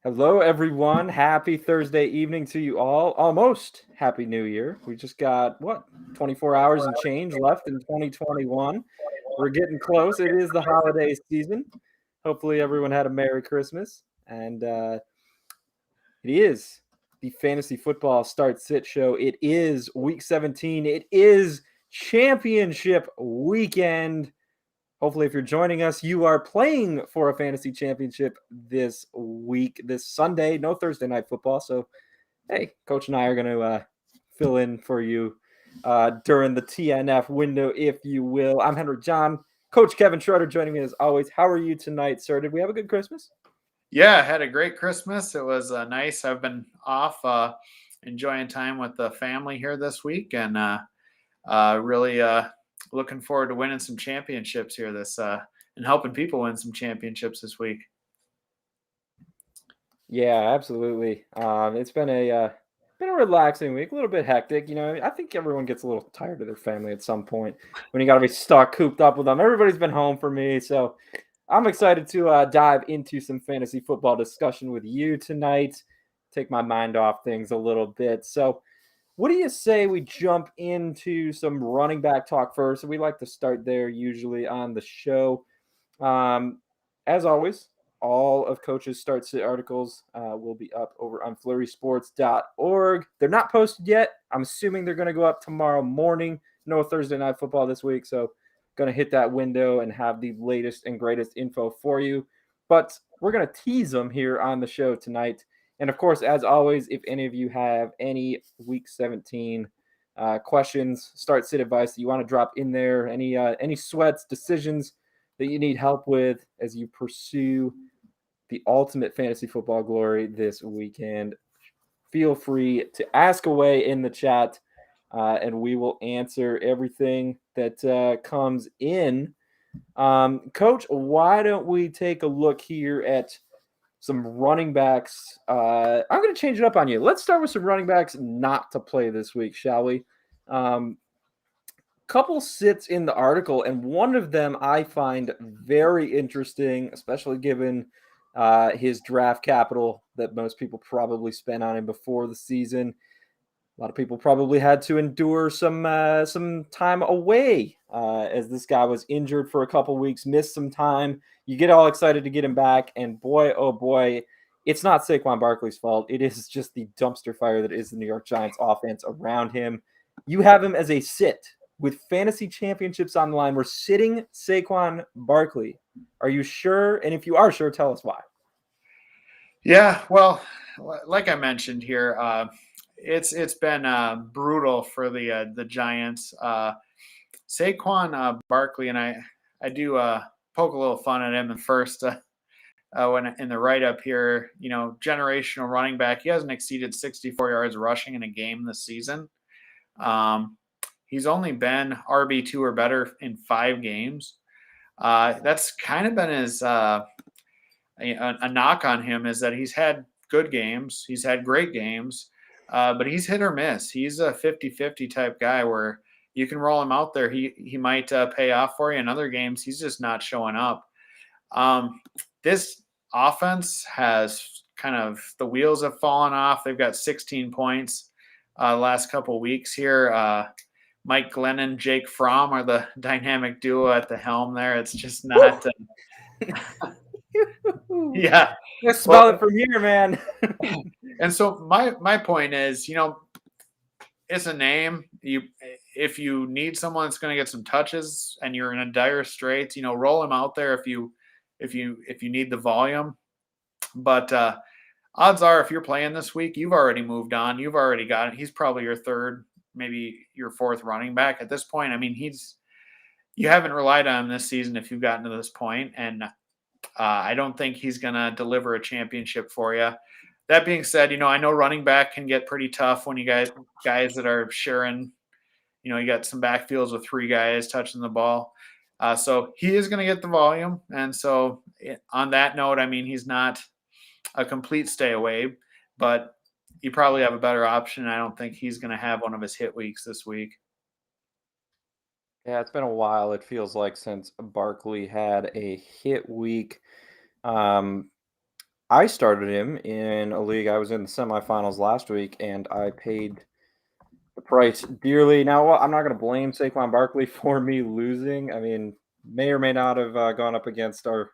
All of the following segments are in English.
Hello, everyone. Happy Thursday evening to you all. Almost Happy New Year. We just got, 24 hours and change left in 2021. We're getting close. It is the holiday season. Hopefully, everyone had a Merry Christmas. And it is the Fantasy Football Start Sit Show. It is week 17. It is championship weekend. Hopefully, if you're joining us, you are playing for a fantasy championship this week, this Sunday. No Thursday night football. So, hey, Coach and I are going to fill in for you during the TNF window, if you will. I'm Henry John. Coach Kevin Schroeder joining me as always. How are you tonight, sir? Did we have a good Christmas? Yeah, I had a great Christmas. It was nice. I've been off enjoying time with the family here this week and really looking forward to winning some championships here and helping people win some championships this week. Yeah, absolutely. It's been a relaxing week, a little bit hectic. I think everyone gets a little tired of their family at some point when you got to be stuck cooped up with them. Everybody's been home for me, so I'm excited to dive into some fantasy football discussion with you tonight. Take my mind off things a little bit. So, what do you say we jump into some running back talk first? We like to start there usually on the show. As always, all of Coach's Start Sit articles will be up over on flurrysports.org. They're not posted yet. I'm assuming they're going to go up tomorrow morning. No Thursday night football this week, so going to hit that window and have the latest and greatest info for you. But we're going to tease them here on the show tonight. And of course, as always, if any of you have any Week 17 questions, start sit advice that you want to drop in there, any sweats, decisions that you need help with as you pursue the ultimate fantasy football glory this weekend, feel free to ask away in the chat, and we will answer everything that comes in. Coach, why don't we take a look here at some running backs? I'm going to change it up on you. Let's start with some running backs not to play this week, shall we? Couple sits in the article, and one of them I find very interesting, especially given his draft capital that most people probably spent on him before the season. A lot of people probably had to endure some time away as this guy was injured for a couple weeks, missed some time. You get all excited to get him back, and boy, oh boy, it's not Saquon Barkley's fault. It is just the dumpster fire that is the New York Giants offense around him. You have him as a sit with fantasy championships on the line. We're sitting Saquon Barkley. Are you sure? And if you are sure, tell us why. Yeah, well, like I mentioned here, it's been brutal for the Giants. Saquon Barkley, and I do poke a little fun at him at first when in the write up here. Generational running back. He hasn't exceeded 64 yards rushing in a game this season. He's only been RB2 or better in 5 games. That's kind of been his a knock on him, is that he's had good games. He's had great games, but he's hit or miss. He's a 50-50 type guy where you can roll him out there. He might pay off for you. In other games, he's just not showing up. This offense has kind of, the wheels have fallen off. They've got 16 points the last couple of weeks here. Mike Glennon, Jake Fromm are the dynamic duo at the helm there. It's just not. Yeah. Let's smell it from here, man. And so my point is, it's a name. If you need someone that's going to get some touches and you're in a dire straits, roll him out there if you need the volume. But odds are, if you're playing this week, you've already moved on. You've already got it. He's probably your third, maybe your fourth running back at this point. I mean, you haven't relied on him this season if you've gotten to this point, and I don't think he's going to deliver a championship for you. That being said, I know running back can get pretty tough when you guys that are sharing. You got some backfields with 3 guys touching the ball. So he is going to get the volume. And so on that note, I mean, he's not a complete stay away, but you probably have a better option. I don't think he's going to have one of his hit weeks this week. Yeah, it's been a while, it feels like, since Barkley had a hit week. I started him in a league. I was in the semifinals last week, and I paid the price dearly. Now, I'm not going to blame Saquon Barkley for me losing. I mean, may or may not have gone up against our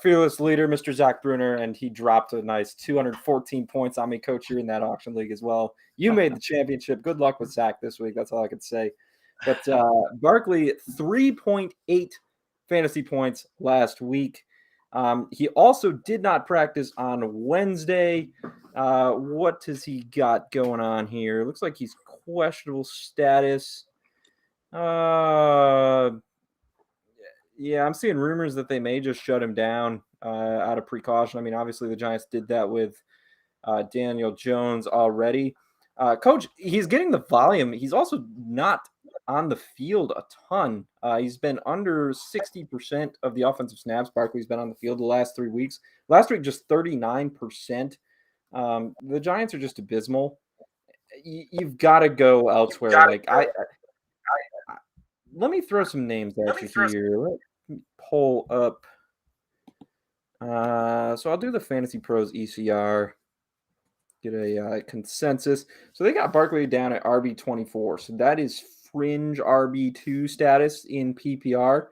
fearless leader, Mr. Zach Bruner, and he dropped a nice 214 points on me, Coach. You're in that auction league as well. You made the championship. Good luck with Zach this week. That's all I could say. But Barkley, 3.8 fantasy points last week. He also did not practice on Wednesday. What has he got going on here? Looks like he's questionable status. Yeah, I'm seeing rumors that they may just shut him down out of precaution. I mean, obviously the Giants did that with Daniel Jones already. Coach, he's getting the volume. He's also not on the field a ton. He's been under 60% of the offensive snaps. Barkley's been on the field the last 3 weeks. Last week, just 39%. The Giants are just abysmal. You've got to go elsewhere. Like I let me throw some names at you here. Let me pull up. So I'll do the Fantasy Pros ECR. Get a consensus. So they got Barkley down at RB24. So that is fringe RB2 status in PPR.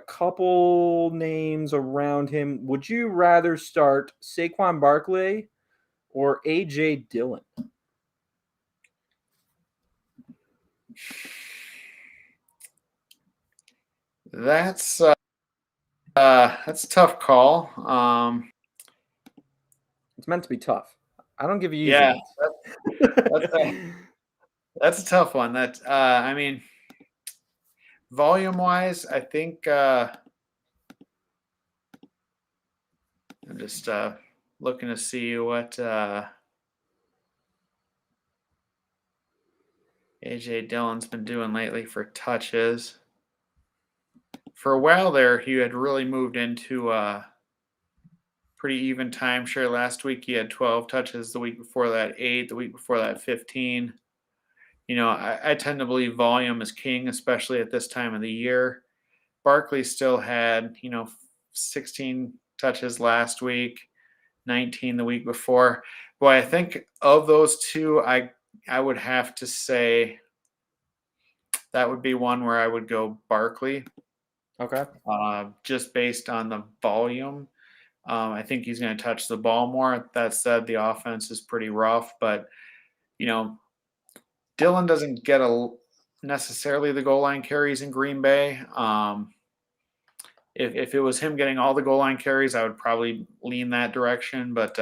Couple names around him. Would you rather start Saquon Barkley or A.J. Dillon? That's a tough call. It's meant to be tough. I don't give you easy Yeah, ones. that's a tough one. That I mean, volume wise, I think I'm just looking to see what A.J. Dillon's been doing lately for touches. For a while there, he had really moved into pretty even timeshare. Last week he had 12 touches. The week before that, 8. The week before that, 15. You know, I tend to believe volume is king, especially at this time of the year. Barkley still had, 16 touches last week, 19 the week before. Boy, I think of those two, I would have to say that would be one where I would go Barkley. Okay. Just based on the volume. I think he's going to touch the ball more. That said, the offense is pretty rough, but Dillon doesn't get necessarily the goal line carries in Green Bay. If it was him getting all the goal line carries, I would probably lean that direction. But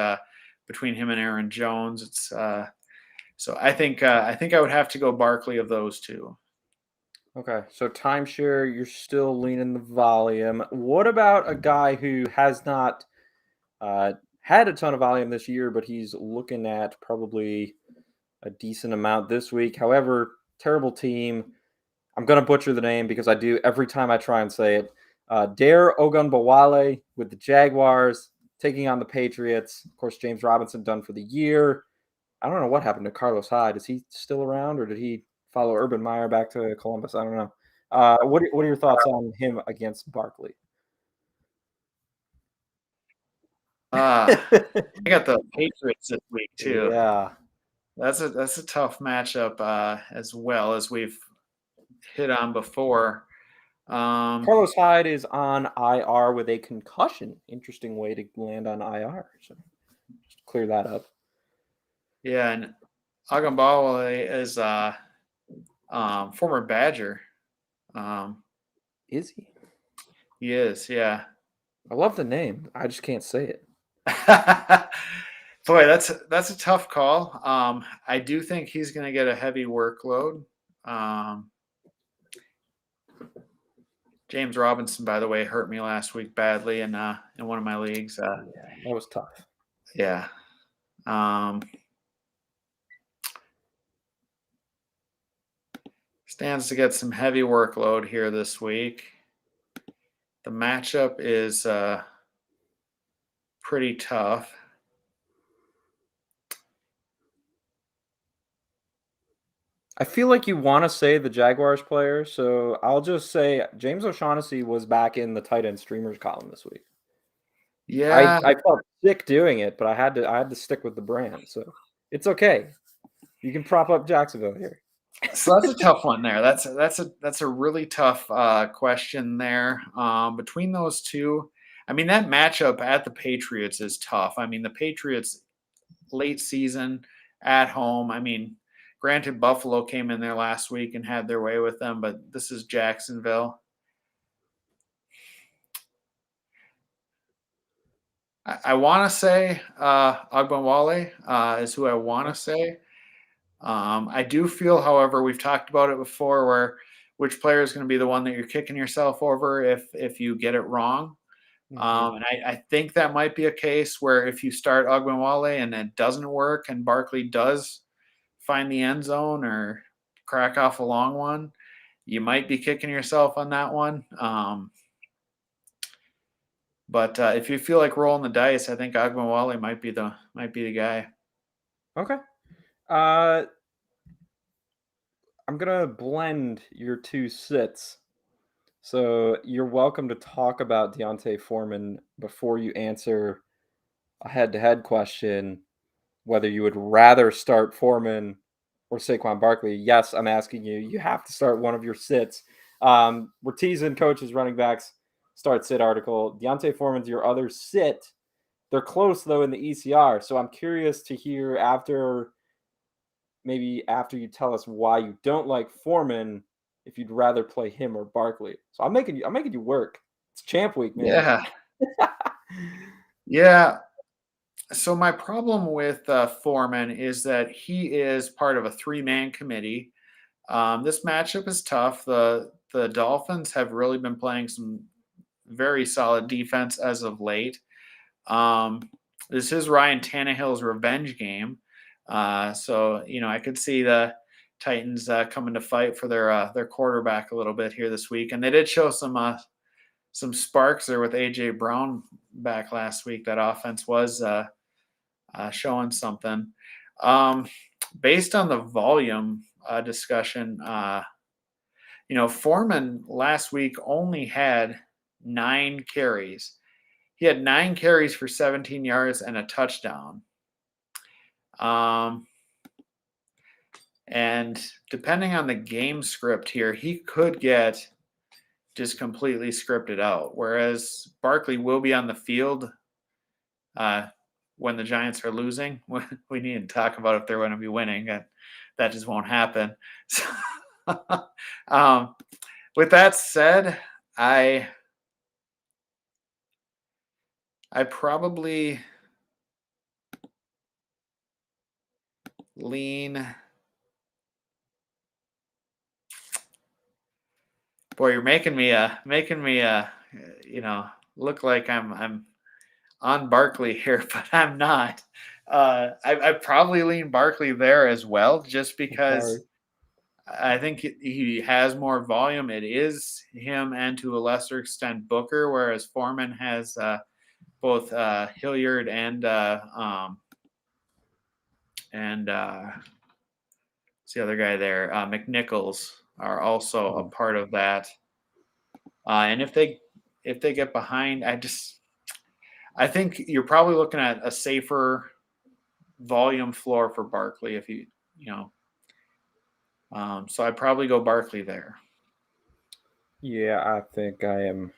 between him and Aaron Jones, it's so I think I would have to go Barkley of those two. Okay, so timeshare, you're still leaning the volume. What about a guy who has not had a ton of volume this year, but he's looking at probably a decent amount this week? However, terrible team. I'm going to butcher the name because I do every time I try and say it. Dare Ogunbowale with the Jaguars taking on the Patriots. Of course, James Robinson done for the year. I don't know what happened to Carlos Hyde. Is he still around, or did he follow Urban Meyer back to Columbus? I don't know. What are your thoughts on him against Barkley? I got the Patriots this week too. Yeah, that's a tough matchup as well, as we've hit on before. Carlos Hyde is on IR with a concussion. Interesting way to land on IR. So just clear that up. Yeah, and Ogunbowale is former Badger. Is he? He is, yeah. I love the name. I just can't say it. Boy, that's a tough call. I do think he's going to get a heavy workload. James Robinson, by the way, hurt me last week badly in one of my leagues. Yeah, that was tough. Yeah. Stands to get some heavy workload here this week. The matchup is pretty tough. I feel like you want to say the Jaguars player, so I'll just say James O'Shaughnessy was back in the tight end streamers column this week. Yeah, I felt sick doing it, but I had to stick with the brand. So it's okay. You can prop up Jacksonville here. so that's a tough one there. That's a really tough question there. Between those two, I mean that matchup at the Patriots is tough. I mean the Patriots late season at home. I mean, granted Buffalo came in there last week and had their way with them, but this is Jacksonville. I want to say Ogbonwale is who I want to say. I do feel, however, we've talked about it before, where which player is going to be the one that you're kicking yourself over if you get it wrong. Mm-hmm. And I think that might be a case where if you start Ogbonwale and it doesn't work, and Barkley does find the end zone or crack off a long one, you might be kicking yourself on that one. But if you feel like rolling the dice, I think Ogbonwale might be the guy. Okay. I'm gonna blend your two sits. So you're welcome to talk about Deontay Foreman before you answer a head-to-head question, whether you would rather start Foreman or Saquon Barkley. Yes, I'm asking you. You have to start one of your sits. We're teasing coaches, running backs, start sit article. Deontay Foreman's your other sit. They're close though in the ECR. So I'm curious to hear after you tell us why you don't like Foreman, if you'd rather play him or Barkley. So I'm making you work. It's champ week, man. Yeah, yeah. So my problem with Foreman is that he is part of a three-man committee. This matchup is tough. The Dolphins have really been playing some very solid defense as of late. Um, this is Ryan Tannehill's revenge game, so I could see the Titans coming to fight for their quarterback a little bit here this week, and they did show some sparks there with AJ Brown back last week. That offense was showing something. Based on the volume discussion, Foreman last week only had 9 carries. He had 9 carries for 17 yards and a touchdown. And depending on the game script here, he could get just completely scripted out. Whereas Barkley will be on the field when the Giants are losing. We need to talk about if they're going to be winning. That just won't happen. So, with that said, I probably lean. Boy, you're making me look like I'm on Barkley here, but I'm not. I probably lean Barkley there as well, just because Sorry. I think he has more volume. It is him and to a lesser extent Booker, whereas Foreman has both Hilliard and what's the other guy there? McNichols are also a part of that. And if they get behind, I think you're probably looking at a safer volume floor for Barkley if so I'd probably go Barkley there. Yeah, I think I am.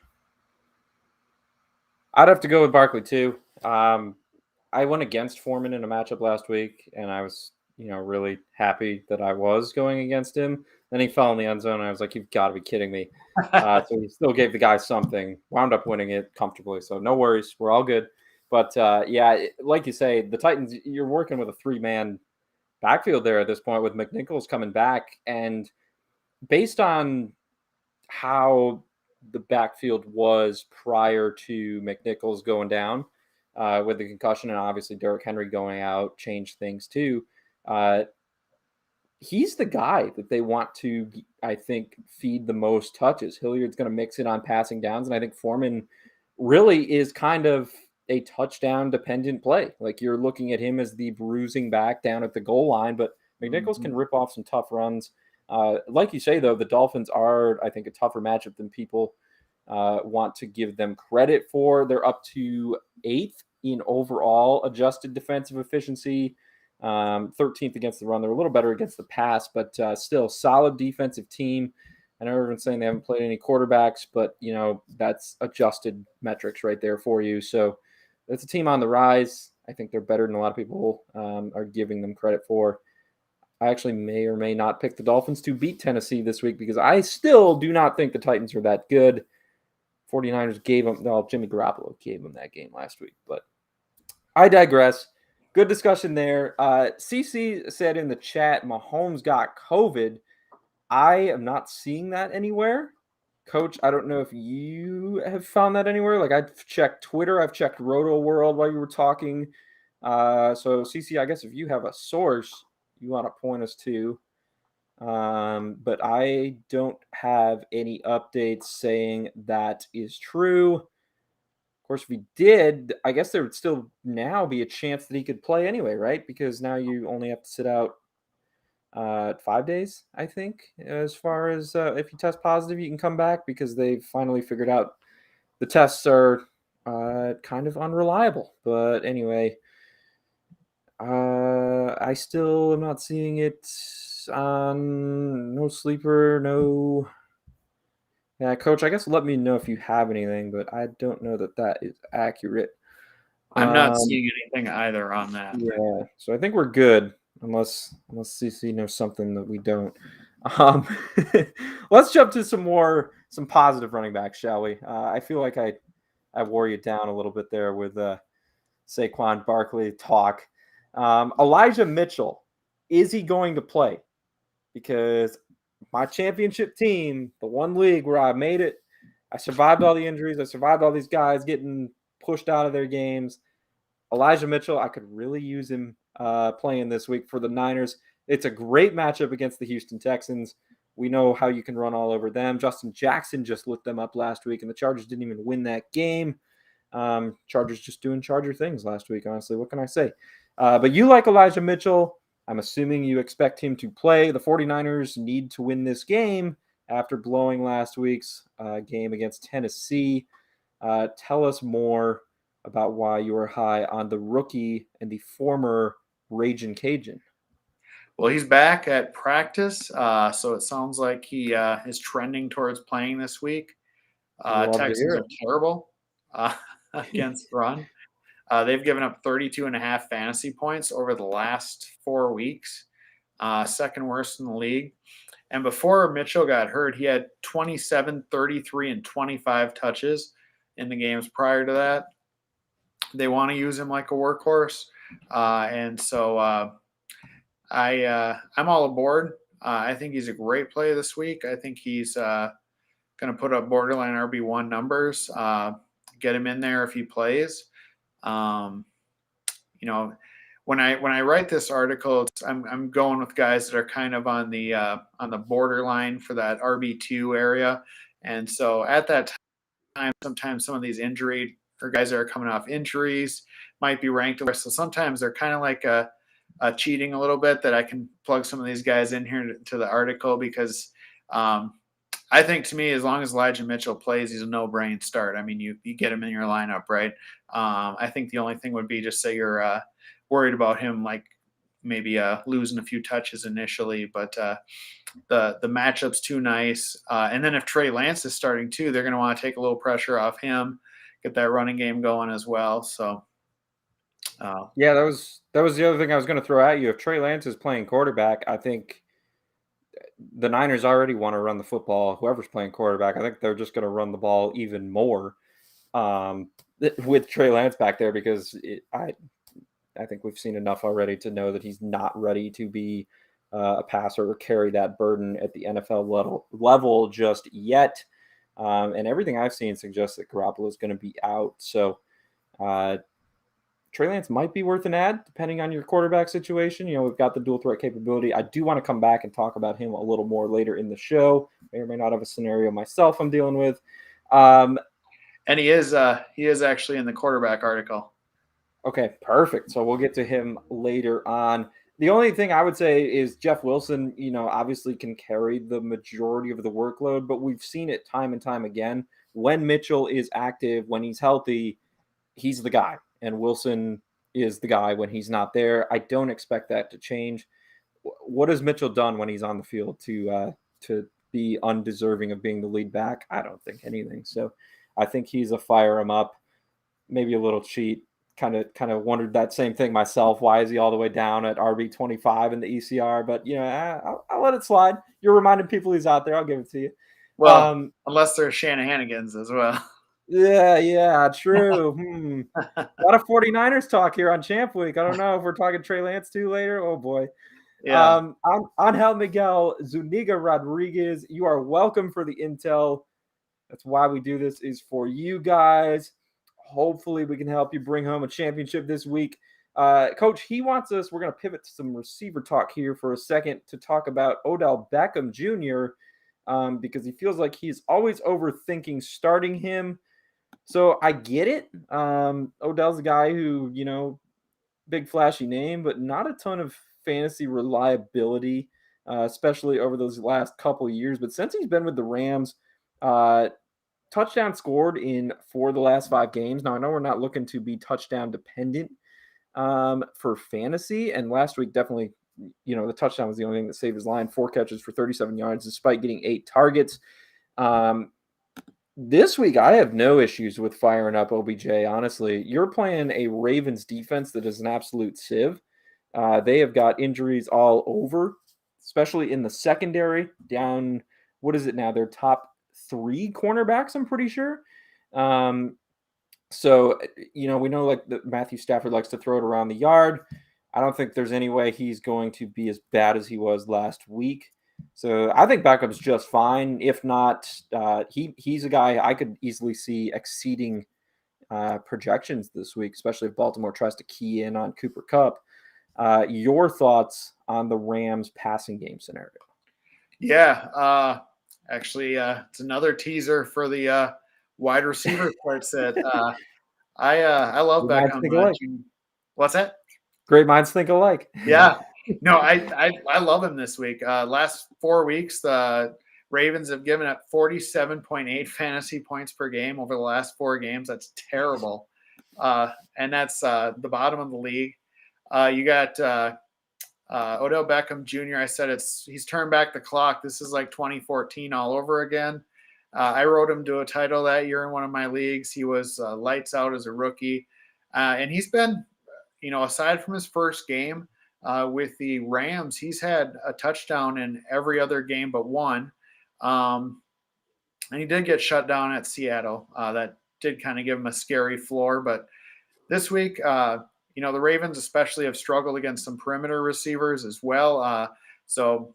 I'd have to go with Barkley too. I went against Foreman in a matchup last week, and I was, really happy that I was going against him. Then he fell in the end zone, and I was like, "You've got to be kidding me!" So he still gave the guy something. Wound up winning it comfortably, so no worries, we're all good. But like you say, the Titans, you're working with a 3-man backfield there at this point with McNichols coming back, and based on how the backfield was prior to McNichols going down with the concussion, and obviously Derrick Henry going out changed things too. Uh, he's the guy that they want to, I think, feed the most touches. Hilliard's going to mix it on passing downs, and I think Foreman really is kind of a touchdown dependent play. Like you're looking at him as the bruising back down at the goal line, but McNichols can rip off some tough runs. Like you say, though, the Dolphins are, I think, a tougher matchup than people want to give them credit for. They're up to 8th in overall adjusted defensive efficiency, 13th against the run. They're a little better against the pass, but still solid defensive team. I know everyone's saying they haven't played any quarterbacks, but, that's adjusted metrics right there for you. So it's a team on the rise. I think they're better than a lot of people are giving them credit for. I actually may or may not pick the Dolphins to beat Tennessee this week because I still do not think the Titans are that good. 49ers Jimmy Garoppolo gave them that game last week, but I digress. Good discussion there. CC said in the chat, Mahomes got COVID. I am not seeing that anywhere. Coach, I don't know if you have found that anywhere. Like, I've checked Twitter. I've checked Roto World while you were talking. So, CC, I guess if you have a source you want to point us to. But I don't have any updates saying that is true. Of course, if he did, I guess there would still now be a chance that he could play anyway, right? Because now you only have to sit out 5 days, I think, as far as if you test positive, you can come back because they've finally figured out the tests are kind of unreliable. But anyway, I still am not seeing it on no sleeper, no. Yeah, Coach, I guess let me know if you have anything, but I don't know that is accurate. I'm not seeing anything either on that. Yeah, so I think we're good, unless CC knows something that we don't. Let's jump to some positive running backs, shall we? I feel like I wore you down a little bit there with Saquon Barclay talk. Elijah Mitchell, is he going to play? Because my championship team, the one league where I made it, I survived all the injuries. I survived all these guys getting pushed out of their games. Elijah Mitchell, I could really use him playing this week for the Niners. It's a great matchup against the Houston Texans. We know how you can run all over them. Justin Jackson just lit them up last week, and the Chargers didn't even win that game. Chargers just doing Charger things last week, honestly. What can I say? But you like Elijah Mitchell. I'm assuming you expect him to play. The 49ers need to win this game after blowing last week's game against Tennessee. Tell us more about why you are high on the rookie and the former Ragin' Cajun. Well, he's back at practice, so it sounds like he is trending towards playing this week. Texans are terrible against run. They've given up 32.5 fantasy points over the last 4 weeks, second worst in the league. And before Mitchell got hurt, he had 27, 33, and 25 touches in the games prior to that. They want to use him like a workhorse. And so I'm all aboard. I think he's a great play this week. I think he's going to put up borderline RB1 numbers, get him in there if he plays. When I write this article, I'm going with guys that are kind of on the borderline for that RB2 area. And so at that time, sometimes some of these injury or guys that are coming off injuries might be ranked. So sometimes they're kind of like cheating a little bit that I can plug some of these guys in here to the article because I think to me, as long as Elijah Mitchell plays, he's a no-brain start. I mean, you get him in your lineup, right? I think the only thing would be just say you're worried about him, like maybe losing a few touches initially, but the matchup's too nice. And then if Trey Lance is starting too, they're going to want to take a little pressure off him, get that running game going as well. So, yeah, that was the other thing I was going to throw at you. If Trey Lance is playing quarterback, I think the Niners already want to run the football. Whoever's playing quarterback, I think they're just going to run the ball even more with Trey Lance back there because I think we've seen enough already to know that he's not ready to be a passer or carry that burden at the NFL level just yet. And everything I've seen suggests that Garoppolo is going to be out. So Trey Lance might be worth an ad depending on your quarterback situation. We've got the dual threat capability. I do want to come back and talk about him a little more later in the show. May or may not have a scenario myself I'm dealing with. And he is actually in the quarterback article. Okay, perfect. So we'll get to him later on. The only thing I would say is Jeff Wilson, obviously can carry the majority of the workload, but we've seen it time and time again. When Mitchell is active, when he's healthy, he's the guy, and Wilson is the guy when he's not there. I don't expect that to change. What has Mitchell done when he's on the field to be undeserving of being the lead back? I don't think anything. So I think he's a fire him up, maybe a little cheat. Kind of wondered that same thing myself. Why is he all the way down at RB25 in the ECR? But I'll let it slide. You're reminding people he's out there. I'll give it to you. Well, unless they're Shanahanigans as well. Yeah, true. A lot of 49ers talk here on Champ Week. I don't know if we're talking Trey Lance too later. Oh boy. Yeah. Angel Miguel Zuniga Rodriguez, you are welcome for the intel. That's why we do this, is for you guys. Hopefully we can help you bring home a championship this week. Coach, he wants us, we're going to pivot to some receiver talk here for a second to talk about Odell Beckham Jr. Because he feels like he's always overthinking starting him. So I get it. Odell's a guy who, big flashy name, but not a ton of fantasy reliability, especially over those last couple of years. But since he's been with the Rams, touchdown scored in 4 of the last 5 games. Now, I know we're not looking to be touchdown dependent for fantasy. And last week, definitely, the touchdown was the only thing that saved his line. 4 catches for 37 yards, despite getting 8 targets. This week, I have no issues with firing up OBJ, honestly. You're playing a Ravens defense that is an absolute sieve. They have got injuries all over, especially in the secondary. Down, what is it now? Their top 3 cornerbacks, I'm pretty sure. So, we know like that Matthew Stafford likes to throw it around the yard. I don't think there's any way he's going to be as bad as he was last week. So I think Beckham's just fine. If not, he's a guy I could easily see exceeding projections this week, especially if Baltimore tries to key in on Cooper Kupp. Your thoughts on the Rams passing game scenario? Yeah, actually, it's another teaser for the wide receiver part set. I love Beckham. What's that? Great minds think alike. Yeah. No, I love him this week. Last 4 weeks, the Ravens have given up 47.8 fantasy points per game over the last 4 games. That's terrible. And that's the bottom of the league. You got Odell Beckham Jr. I said he's turned back the clock. This is like 2014 all over again. I wrote him to a title that year in one of my leagues. He was lights out as a rookie. And he's been, aside from his first game, with the Rams, he's had a touchdown in every other game but one. And he did get shut down at Seattle. That did kind of give him a scary floor. But this week, the Ravens especially have struggled against some perimeter receivers as well. So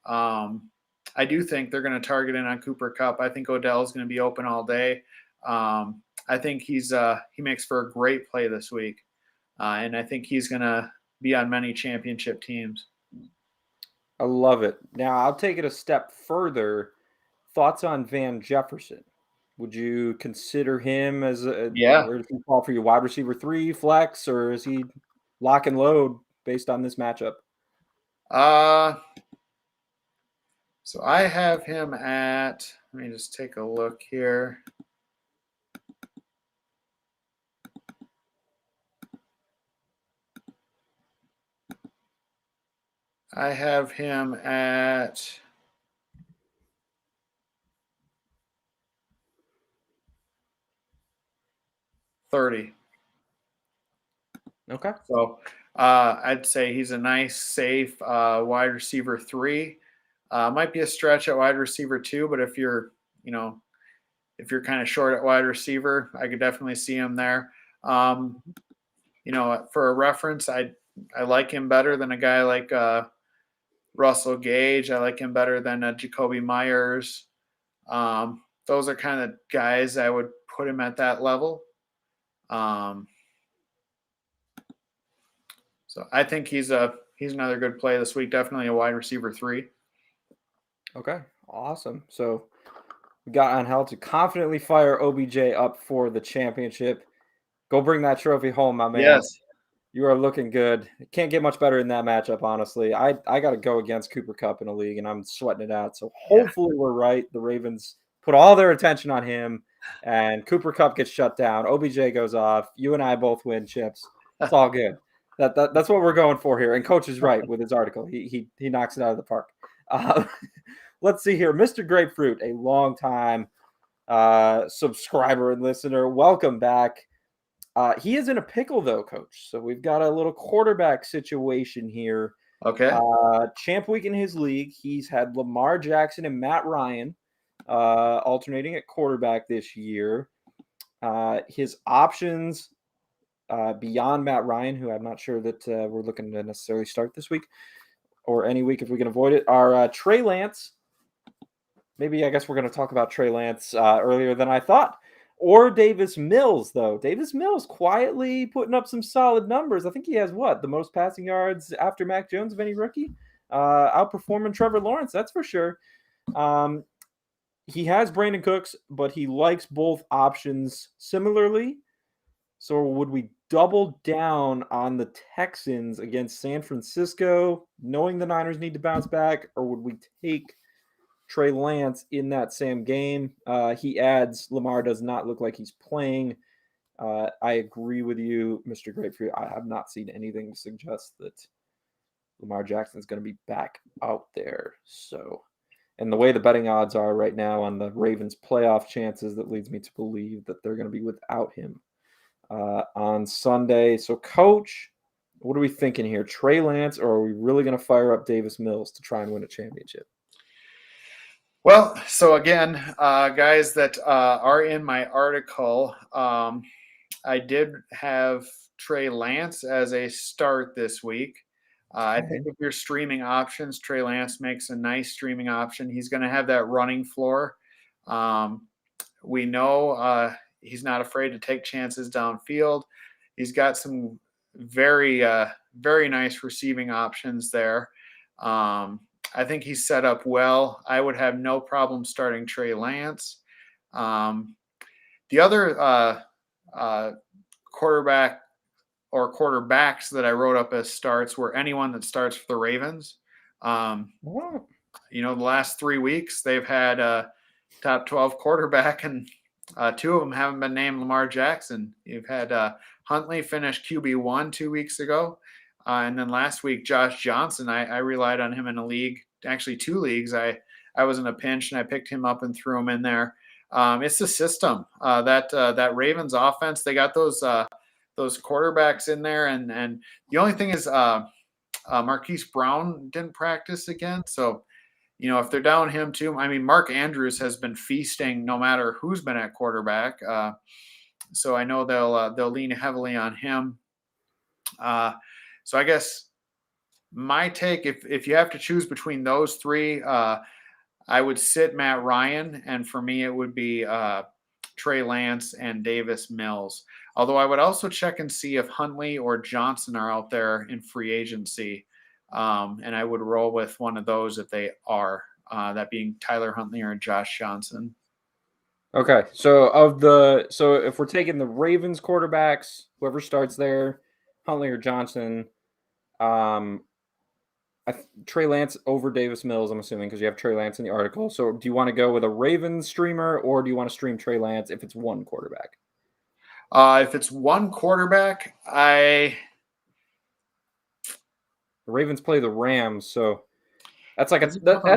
I do think they're going to target in on Cooper Kupp. I think Odell is going to be open all day. I think he makes for a great play this week. And I think he's going to be on many championship teams. I love it. Now I'll take it a step further. Thoughts on Van Jefferson? Would you consider him as where does he fall for you? Wide receiver 3, flex, or is he lock and load based on this matchup? So I have him at, let me just take a look here. I have him at 30. Okay. So I'd say he's a nice, safe wide receiver 3. Might be a stretch at wide receiver 2, but if you're kind of short at wide receiver, I could definitely see him there. For a reference, I like him better than a guy like Russell Gage. I like him better than Jacoby Myers. Those are kind of guys I would put him at that level. So I think he's another good play this week. Definitely a wide receiver 3. Okay, awesome. So we got on how to confidently fire OBJ up for the championship. Go bring that trophy home, my man. Yes. You are looking good. Can't get much better in that matchup, honestly. I got to go against Cooper Kupp in a league, and I'm sweating it out. So hopefully we're right. The Ravens put all their attention on him, and Cooper Kupp gets shut down. OBJ goes off. You and I both win chips. It's all good. That's what we're going for here. And Coach is right with his article. He knocks it out of the park. Let's see here. Mr. Grapefruit, a long-time subscriber and listener. Welcome back. He is in a pickle, though, Coach. So we've got a little quarterback situation here. Okay. Champ week in his league, he's had Lamar Jackson and Matt Ryan alternating at quarterback this year. His options beyond Matt Ryan, who I'm not sure that we're looking to necessarily start this week or any week if we can avoid it, are Trey Lance. Maybe I guess we're going to talk about Trey Lance earlier than I thought. Or Davis Mills, though. Davis Mills quietly putting up some solid numbers. I think he has the most passing yards after Mac Jones of any rookie? Outperforming Trevor Lawrence, that's for sure. He has Brandon Cooks, but he likes both options similarly. So would we double down on the Texans against San Francisco, knowing the Niners need to bounce back, or would we take Trey Lance in that same game? He adds, Lamar does not look like he's playing. I agree with you, Mr. Grapefruit. I have not seen anything to suggest that Lamar Jackson is going to be back out there. So, and the way the betting odds are right now on the Ravens playoff chances, that leads me to believe that they're going to be without him on Sunday. So, Coach, what are we thinking here? Trey Lance, or are we really going to fire up Davis Mills to try and win a championship? Well, so again, guys that are in my article, I did have Trey Lance as a start this week. I think if you're streaming options, Trey Lance makes a nice streaming option. He's going to have that running floor. We know he's not afraid to take chances downfield. He's got some very, very nice receiving options there. I think he's set up well. I would have no problem starting Trey Lance. The other quarterback or quarterbacks that I wrote up as starts were anyone that starts for the Ravens. The last 3 weeks they've had a top 12 quarterback, and 2 of them haven't been named Lamar Jackson. You've had Huntley finish QB1 2 weeks ago. And then last week, Josh Johnson, I relied on him in a league, actually 2 leagues. I was in a pinch and I picked him up and threw him in there. It's the system that Ravens offense. They got those quarterbacks in there, and the only thing is Marquise Brown didn't practice again. So, if they're down him too, I mean, Mark Andrews has been feasting no matter who's been at quarterback. So I know they'll lean heavily on him. So I guess my take, if you have to choose between those 3, I would sit Matt Ryan, and for me it would be Trey Lance and Davis Mills. Although I would also check and see if Huntley or Johnson are out there in free agency, and I would roll with one of those if they are, that being Tyler Huntley or Josh Johnson. Okay, so if we're taking the Ravens quarterbacks, whoever starts there, Huntley or Johnson, Trey Lance over Davis Mills, I'm assuming, because you have Trey Lance in the article. So do you want to go with a Ravens streamer, or do you want to stream Trey Lance if it's one quarterback? If it's one quarterback, the Ravens play the Rams, so that's like that's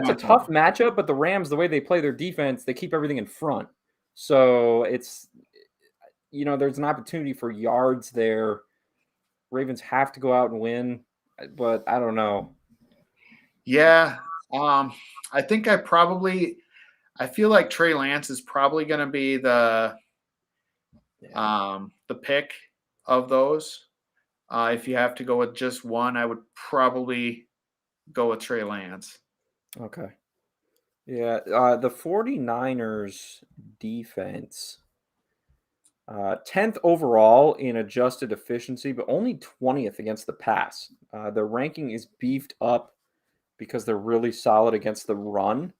a tough matchup. But the Rams, the way they play their defense, they keep everything in front. So it's there's an opportunity for yards there. Ravens have to go out and win, but I don't know. Yeah, I think I feel like Trey Lance is probably going to be the pick of those. If you have to go with just one, I would probably go with Trey Lance. Okay. Yeah, the 49ers defense, 10th overall in adjusted efficiency, but only 20th against the pass. The ranking is beefed up because they're really solid against the run.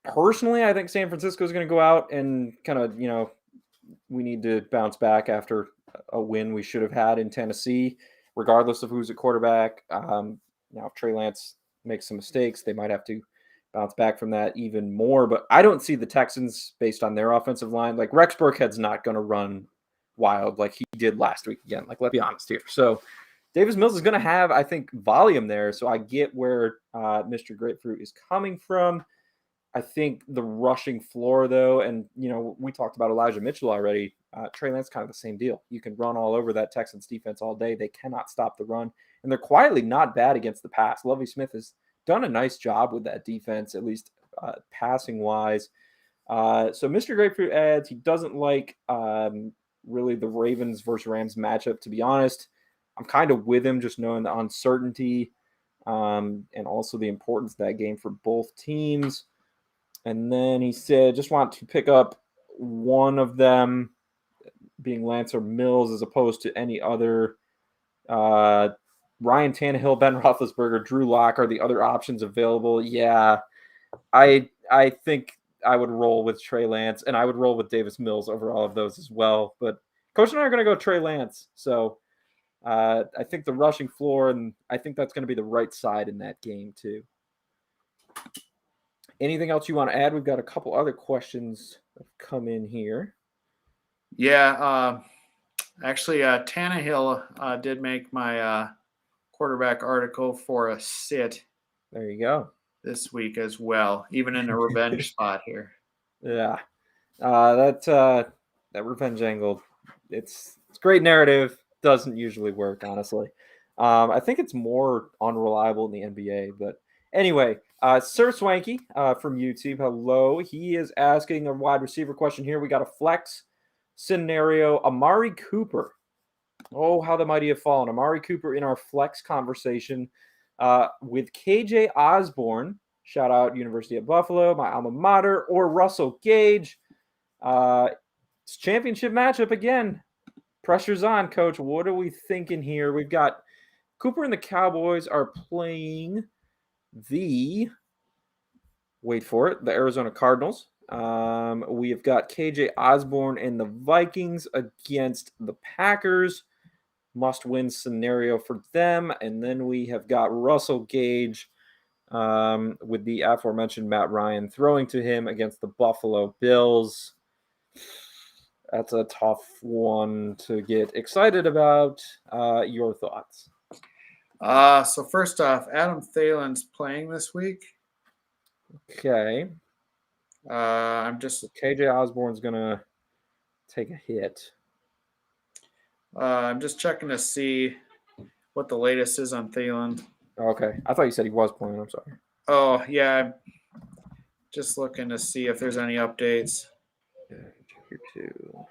Personally, I think San Francisco is going to go out and kind of, we need to bounce back after a win we should have had in Tennessee, regardless of who's at quarterback. Now, if Trey Lance makes some mistakes, they might have to bounce back from that even more. But I don't see the Texans, based on their offensive line, like Rex Burkhead's not going to run wild like he did last week again. Like, let's be honest here. So Davis Mills is going to have, I think, volume there. So I get where Mr. Grapefruit is coming from. I think the rushing floor, though, and, we talked about Elijah Mitchell already. Trey Lance, kind of the same deal. You can run all over that Texans defense all day. They cannot stop the run. And they're quietly not bad against the pass. Lovie Smith has done a nice job with that defense, at least passing-wise. So Mr. Grapefruit adds he doesn't like really the Ravens versus Rams matchup, to be honest. I'm kind of with him, just knowing the uncertainty and also the importance of that game for both teams. And then he said, just want to pick up one of them being Lance or Mills as opposed to any other. Ryan Tannehill, Ben Roethlisberger, Drew Lock are the other options available. Yeah, I think I would roll with Trey Lance, and I would roll with Davis Mills over all of those as well. But Coach and I are going to go Trey Lance. So I think the rushing floor, and I think that's going to be the right side in that game too. Anything else you want to add? We've got a couple other questions that have come in here. Yeah, actually, Tannehill did make my quarterback article for a sit. There you go. This week as well, even in a revenge spot here. Yeah, that revenge angle, it's great narrative. Doesn't usually work, honestly. I think it's more unreliable in the NBA, but anyway, Sir Swanky from YouTube, hello. He is asking a wide receiver question here. We got a flex scenario. Amari Cooper. Oh, how the mighty have fallen. Amari Cooper in our flex conversation with KJ Osborne. Shout out University of Buffalo, my alma mater, or Russell Gage. It's championship matchup again. Pressure's on, Coach. What are we thinking here? We've got Cooper and the Cowboys are playing the Arizona Cardinals. We have got KJ Osborne and the Vikings against the Packers. Must-win scenario for them. And then we have got Russell Gage with the aforementioned Matt Ryan throwing to him against the Buffalo Bills. That's a tough one to get excited about. Your thoughts? So first off, Adam Thielen's playing this week. Okay. KJ Osborne's gonna take a hit. I'm just checking to see what the latest is on Thielen. Okay, I thought you said he was playing. I'm sorry. Oh yeah, I'm just looking to see if there's any updates. Here too.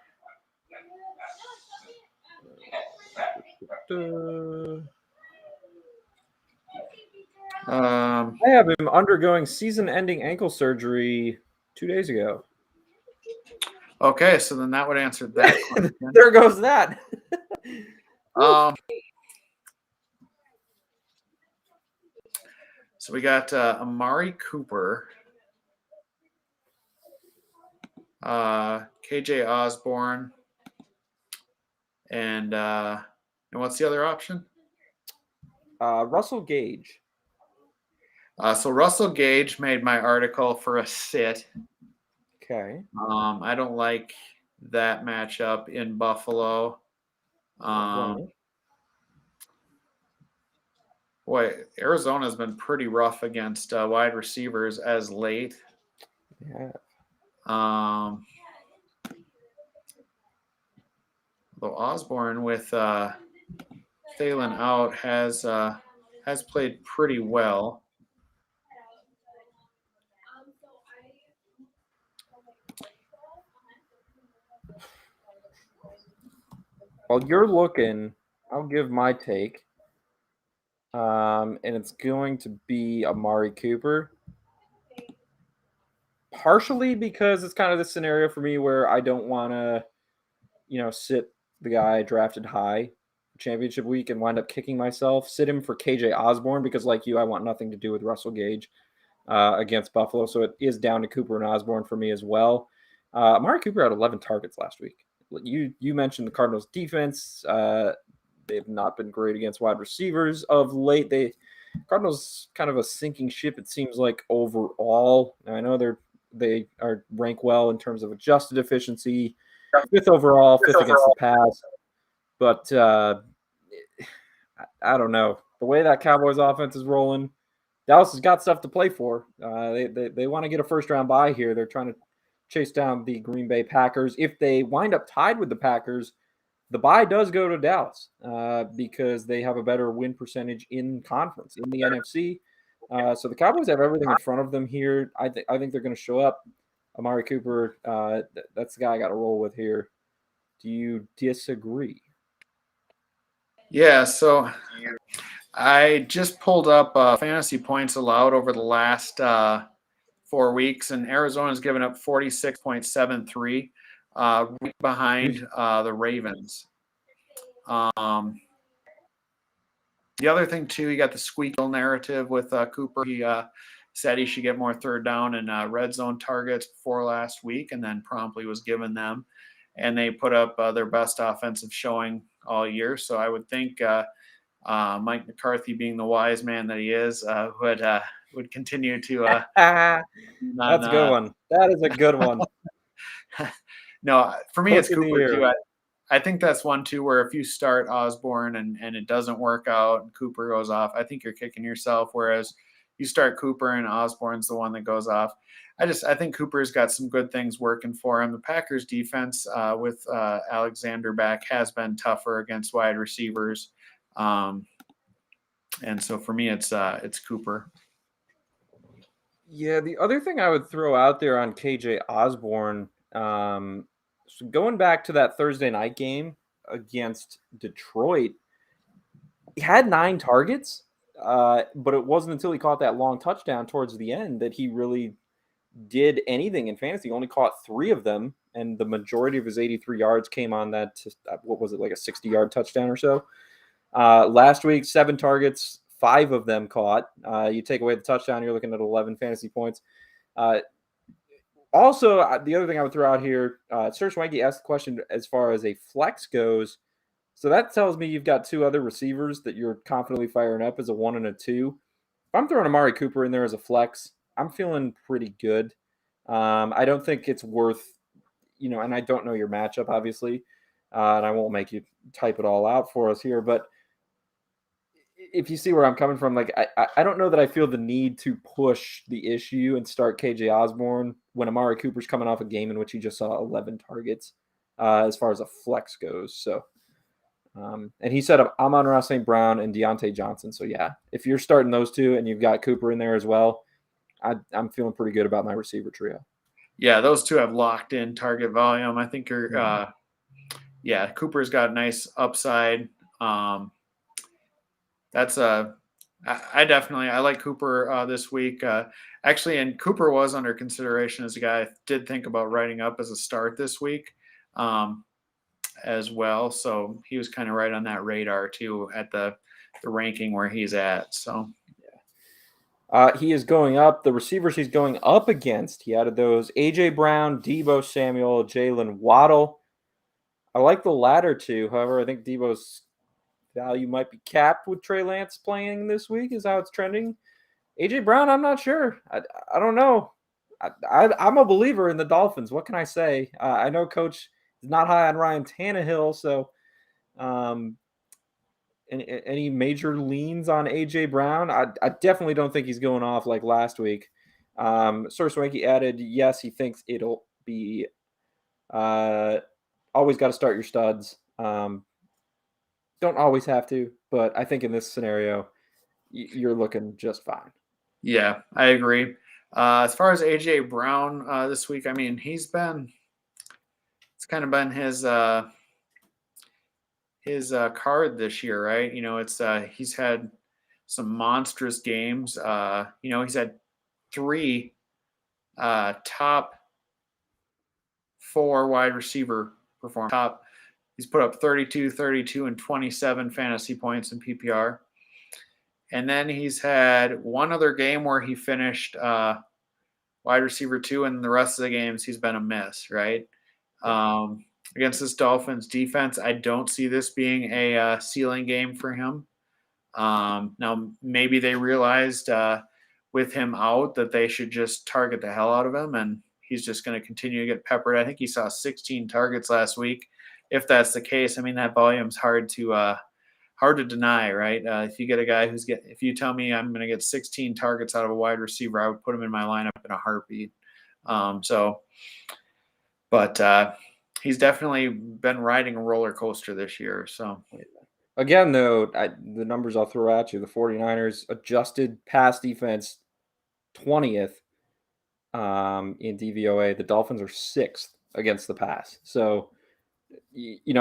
I have him undergoing season-ending ankle surgery 2 days ago. Okay, so then that would answer that question. There goes that. So we got Amari Cooper, KJ Osborne, and what's the other option? Russell Gage. So Russell Gage made my article for a sit. Okay. I don't like that matchup in Buffalo. Boy, Arizona's been pretty rough against wide receivers as late. Yeah. Though Osborne with Thielen out has played pretty well. While you're looking, I'll give my take. And it's going to be Amari Cooper. Partially because it's kind of the scenario for me where I don't want to, sit the guy drafted high championship week and wind up kicking myself. Sit him for KJ Osborne because, like you, I want nothing to do with Russell Gage against Buffalo. So it is down to Cooper and Osborne for me as well. Amari Cooper had 11 targets last week. You mentioned the Cardinals defense. They've not been great against wide receivers of late. They Cardinals kind of a sinking ship, it seems like, overall. I know they are rank well in terms of adjusted efficiency, fifth overall, fifth against the pass. But I don't know. The way that Cowboys offense is rolling, Dallas has got stuff to play for. They want to get a first-round bye here. They're trying to chase down the Green Bay Packers. If they wind up tied with the Packers, the bye does go to Dallas because they have a better win percentage in conference, in the NFC. So the Cowboys have everything in front of them here. I think they're going to show up. Amari Cooper, that's the guy I got to roll with here. Do you disagree? Yeah, so I just pulled up fantasy points allowed over the last 4 weeks, and Arizona's given up 46.73, right behind the Ravens. The other thing, too, you got the squeakle narrative with Cooper. He said he should get more third down and red zone targets before last week, and then promptly was given them. And they put up their best offensive showing all year. So I would think Mike McCarthy, being the wise man that he is, would continue to. That's a good one. That is a good one. No, for me, it's Cooper too. Year. I think that's one too, where if you start Osborne and it doesn't work out and Cooper goes off, I think you're kicking yourself. Whereas you start Cooper and Osborne's the one that goes off. I think Cooper's got some good things working for him. The Packers defense with Alexander back has been tougher against wide receivers. And so for me, it's Cooper. Yeah, the other thing I would throw out there on KJ Osborne, so going back to that Thursday night game against Detroit, he had 9 targets, but it wasn't until he caught that long touchdown towards the end that he really did anything in fantasy. He only caught 3 of them, and the majority of his 83 yards came on that, what was it, like a 60-yard touchdown or so. Last week, 7 targets, 5 of them caught. You take away the touchdown, you're looking at 11 fantasy points. Also, the other thing I would throw out here, Sir Schwanke asked the question as far as a flex goes. So that tells me you've got 2 other receivers that you're confidently firing up as a 1 and a 2. If I'm throwing Amari Cooper in there as a flex, I'm feeling pretty good. I don't think it's worth, and I don't know your matchup, obviously, and I won't make you type it all out for us here, but if you see where I'm coming from, like I don't know that I feel the need to push the issue and start KJ Osborne when Amari Cooper's coming off a game in which he just saw 11 targets as far as a flex goes. So, and he said Amon-Ra St. Brown and Deontay Johnson. So yeah, if you're starting those 2 and you've got Cooper in there as well, I'm feeling pretty good about my receiver trio. Yeah, those 2 have locked in target volume. I think you're, Cooper's got nice upside. I like Cooper this week. Actually, and Cooper was under consideration as a guy I did think about writing up as a start this week as well. So he was kind of right on that radar too at the ranking where he's at. So he is going up. The receivers he's going up against, he added those: A.J. Brown, Deebo Samuel, Jalen Waddle. I like the latter 2. However, I think Deebo's value might be capped with Trey Lance playing this week, is how it's trending. A.J. Brown, I'm not sure. I don't know. I'm a believer in the Dolphins. What can I say? I know Coach is not high on Ryan Tannehill, so any major leans on A.J. Brown? I definitely don't think he's going off like last week. Sir Swanky added, yes, he thinks it'll be always got to start your studs. Don't always have to, but I think in this scenario, you're looking just fine. Yeah, I agree. As far as A.J. Brown this week, I mean, it's kind of been his card this year, right? It's he's had some monstrous games. He's had 3 top 4 wide receiver performance. He's put up 32, 32, and 27 fantasy points in PPR. And then he's had 1 other game where he finished wide receiver 2, and the rest of the games he's been a miss, right? Against this Dolphins defense, I don't see this being a ceiling game for him. Now, maybe they realized with him out that they should just target the hell out of him, and he's just going to continue to get peppered. I think he saw 16 targets last week. If that's the case, I mean, that volume's hard to deny, right? If you get a guy if you tell me I'm going to get 16 targets out of a wide receiver, I would put him in my lineup in a heartbeat. But he's definitely been riding a roller coaster this year. So again, though, the numbers I'll throw at you: the 49ers adjusted pass defense 20th in DVOA. The Dolphins are 6th against the pass. So,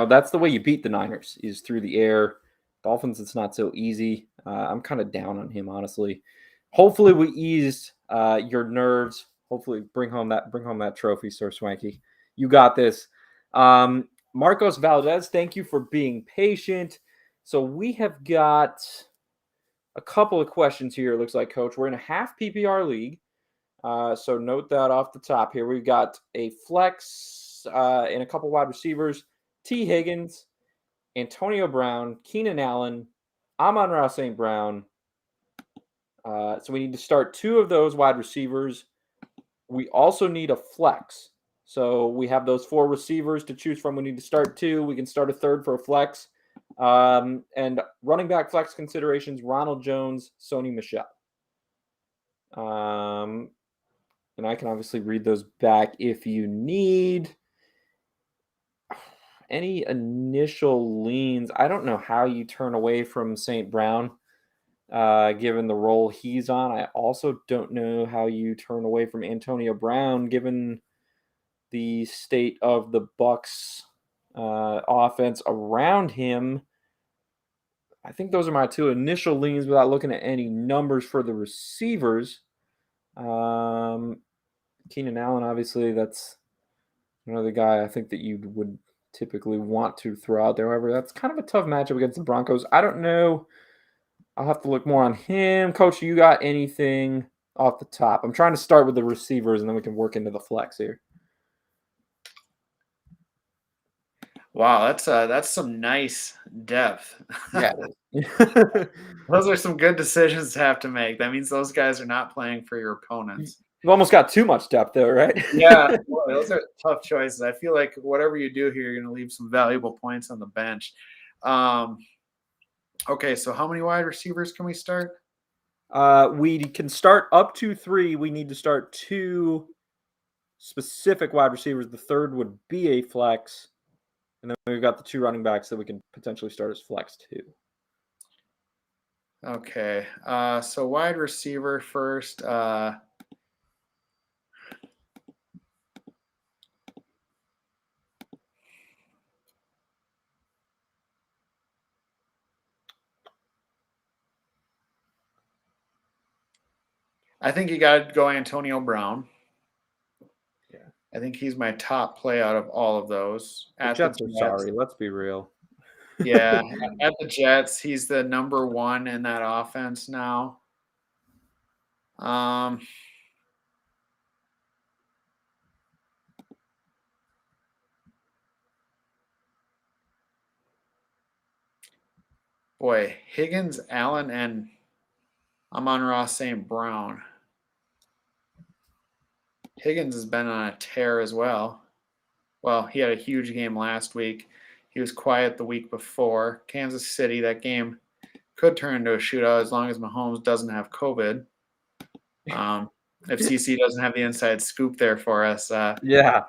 that's the way you beat the Niners, is through the air. Dolphins, it's not so easy. I'm kind of down on him, honestly. Hopefully, we eased your nerves. Hopefully, bring home that trophy, Sir Swanky. You got this. Marcos Valdez, thank you for being patient. So we have got a couple of questions here, it looks like, Coach. We're in a half PPR league. So note that off the top here. We've got a flex and a couple wide receivers: T. Higgins, Antonio Brown, Keenan Allen, Amon-Ra St. Brown. So we need to start 2 of those wide receivers. We also need a flex. So we have those 4 receivers to choose from. We need to start 2. We can start a third for a flex. And running back flex considerations: Ronald Jones, Sony Michel. And I can obviously read those back if you need. Any initial leans? I don't know how you turn away from St. Brown, given the role he's on. I also don't know how you turn away from Antonio Brown, given the state of the Bucs offense around him. I think those are my 2 initial leans without looking at any numbers for the receivers. Keenan Allen, obviously, that's another guy I think that you would typically want to throw out there. However, that's kind of a tough matchup against the Broncos. I don't know. I'll have to look more on him. Coach, you got anything off the top? I'm trying to start with the receivers, and then we can work into the flex here. Wow, that's some nice depth. Yeah. Those are some good decisions to have to make. That means those guys are not playing for your opponents. You've almost got too much depth, though, right? Yeah, boy, those are tough choices. I feel like whatever you do here, you're going to leave some valuable points on the bench. Okay, so how many wide receivers can we start? We can start up to 3. We need to start 2 specific wide receivers. The third would be a flex. And then we've got the 2 running backs that we can potentially start as flex too. Okay, so wide receiver first. I think you got to go Antonio Brown. Yeah, I think he's my top play out of all of those. the Jets are sorry. Let's be real. Yeah, at the Jets, he's the number 1 in that offense now. Boy, Higgins, Allen, and Amon-Ra St. Brown. Higgins has been on a tear as well. Well, he had a huge game last week. He was quiet the week before. Kansas City, that game could turn into a shootout as long as Mahomes doesn't have COVID. If CC doesn't have the inside scoop there for us. Yeah.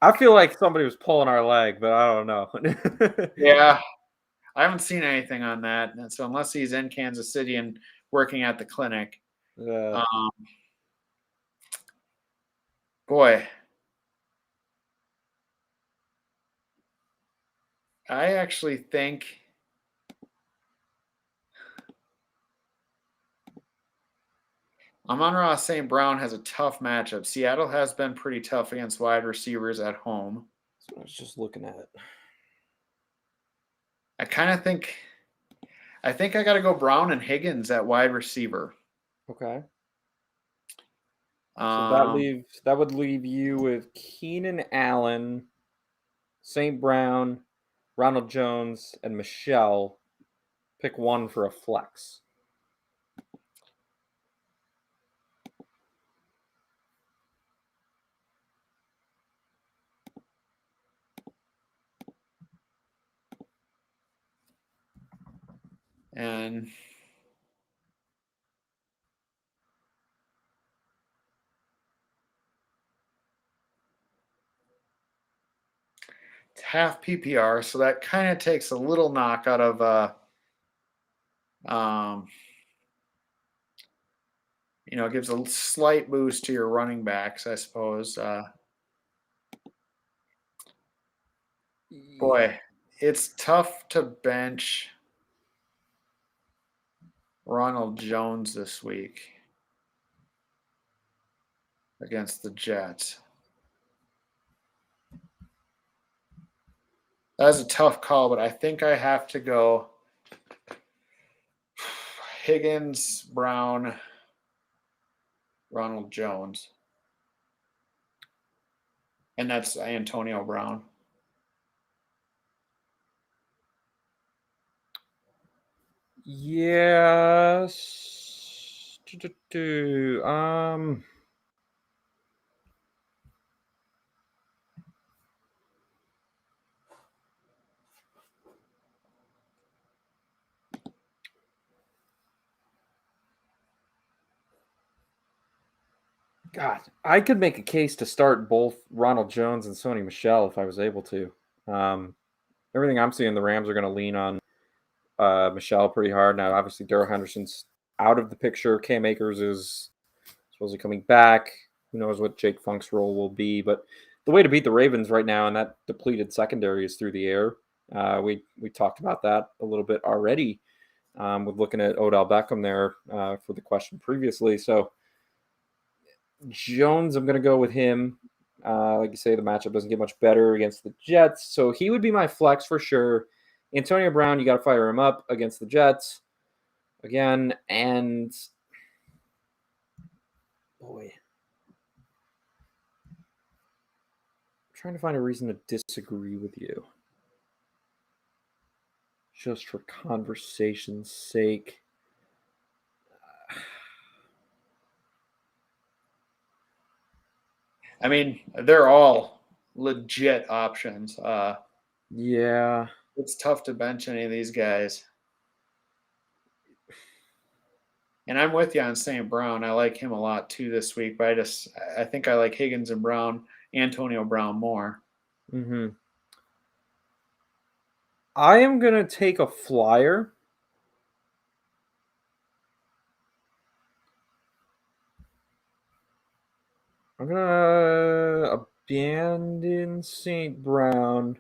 I feel like somebody was pulling our leg, but I don't know. Yeah. I haven't seen anything on that. And so unless he's in Kansas City and working at the clinic. Boy. I actually think Amon-Ra St. Brown has a tough matchup. Seattle has been pretty tough against wide receivers at home. So I was just looking at it. I think I got to go Brown and Higgins at wide receiver. Okay. So that would leave you with Keenan Allen, St. Brown, Ronald Jones, and Michel. Pick one for a flex. And it's half PPR, so that kind of takes a little knock out of gives a slight boost to your running backs, I suppose. Boy, it's tough to bench Ronald Jones this week against the Jets. That's a tough call, but I think I have to go Higgins, Brown, Ronald Jones. And that's Antonio Brown. Yes. God, I could make a case to start both Ronald Jones and Sony Michel if I was able to. Everything I'm seeing, the Rams are going to lean on Michel pretty hard. Now, obviously, Darrell Henderson's out of the picture. Cam Akers is supposedly coming back. Who knows what Jake Funk's role will be. But the way to beat the Ravens right now in that depleted secondary is through the air. We talked about that a little bit already with looking at Odell Beckham there for the question previously. So, Jones, I'm going to go with him. Like you say, the matchup doesn't get much better against the Jets. So he would be my flex for sure. Antonio Brown, you got to fire him up against the Jets again. And boy, I'm trying to find a reason to disagree with you. Just for conversation's sake. I mean, they're all legit options. Yeah. It's tough to bench any of these guys. And I'm with you on St. Brown. I like him a lot too this week, but I think I like Higgins and Antonio Brown more. Mm-hmm. I am going to take a flyer. I'm going to abandon St. Brown.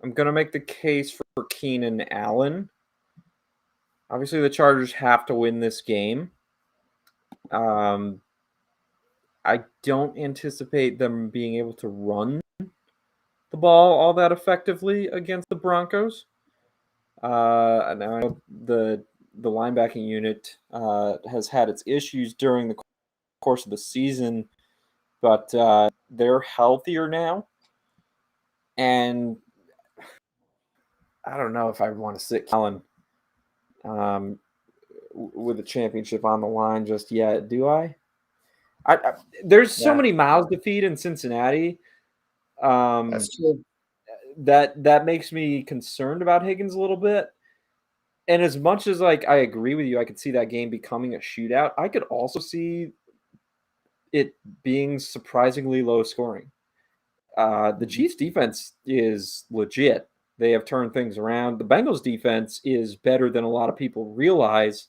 I'm going to make the case for Keenan Allen. Obviously, the Chargers have to win this game. I don't anticipate them being able to run the ball all that effectively against the Broncos. Now I know the linebacking unit has had its issues during the course of the season, but they're healthier now. And I don't know if I want to sit Allen with a championship on the line just yet, do I? There's so many mouths to feed in Cincinnati. That's true. That makes me concerned about Higgins a little bit. And as much as I agree with you, I could see that game becoming a shootout. I could also see it being surprisingly low scoring. The Chiefs defense is legit. They have turned things around. The Bengals defense is better than a lot of people realize.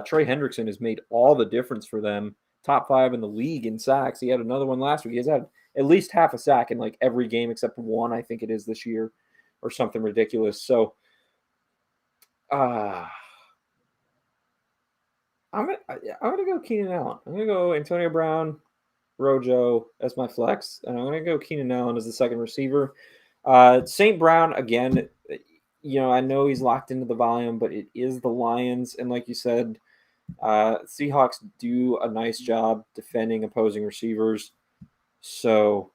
Trey Hendrickson has made all the difference for them. Top 5 in the league in sacks. He had another one last week. He's had at least half a sack in every game except one, I think it is this year, or something ridiculous. So I'm gonna go Keenan Allen. I'm gonna go Antonio Brown, Rojo as my flex, and I'm gonna go Keenan Allen as the second receiver. St. Brown again. I know he's locked into the volume, but it is the Lions, and like you said, Seahawks do a nice job defending opposing receivers. So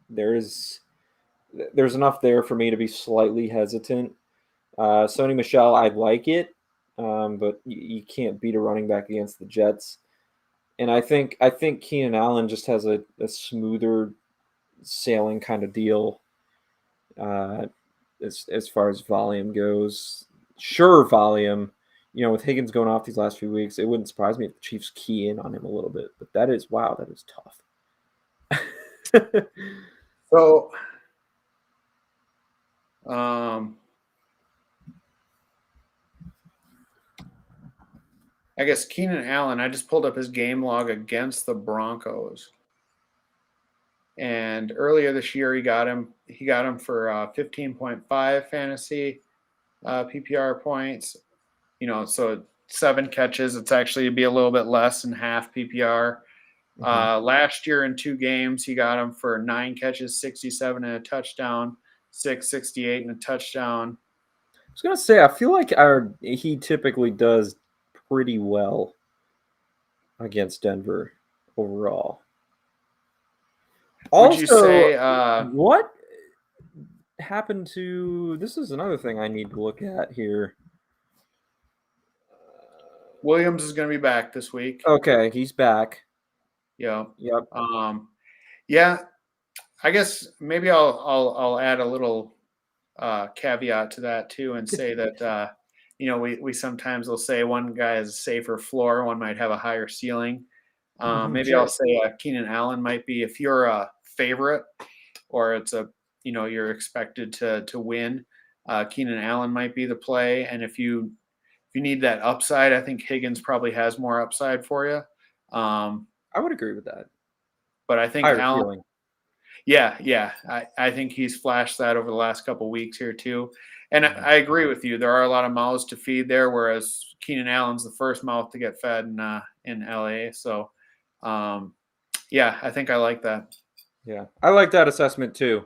there's enough there for me to be slightly hesitant Sony Michel, I like it, but you can't beat a running back against the Jets. And I think Keenan Allen just has a smoother sailing kind of deal as far as volume goes. Sure, volume. With Higgins going off these last few weeks, it wouldn't surprise me if the Chiefs key in on him a little bit. But that is tough. So, I guess Keenan Allen, I just pulled up his game log against the Broncos. And earlier this year, he got him for 15.5 fantasy PPR points. So 7 catches. It's actually be a little bit less than half PPR. Last year in 2 games, he got him for 9 catches, 67 and a touchdown, 68 and a touchdown. I was gonna say, I feel like he typically does pretty well against Denver overall. Would you say what happened to? This is another thing I need to look at here. Williams is going to be back this week. Okay, he's back. Yeah. Yep. Yeah. I guess maybe I'll add a little caveat to that too, and say that we sometimes will say one guy has a safer floor, one might have a higher ceiling. Maybe I'll say Keenan Allen might be, if you're a favorite or it's you're expected to win, Keenan Allen might be the play. And if you need that upside, I think Higgins probably has more upside for you. I would agree with that. But I think higher Allen, ceiling. Yeah. I think he's flashed that over the last couple of weeks here too. And I agree with you. There are a lot of mouths to feed there, whereas Keenan Allen's the first mouth to get fed in LA. So, I think I like that. Yeah, I like that assessment too.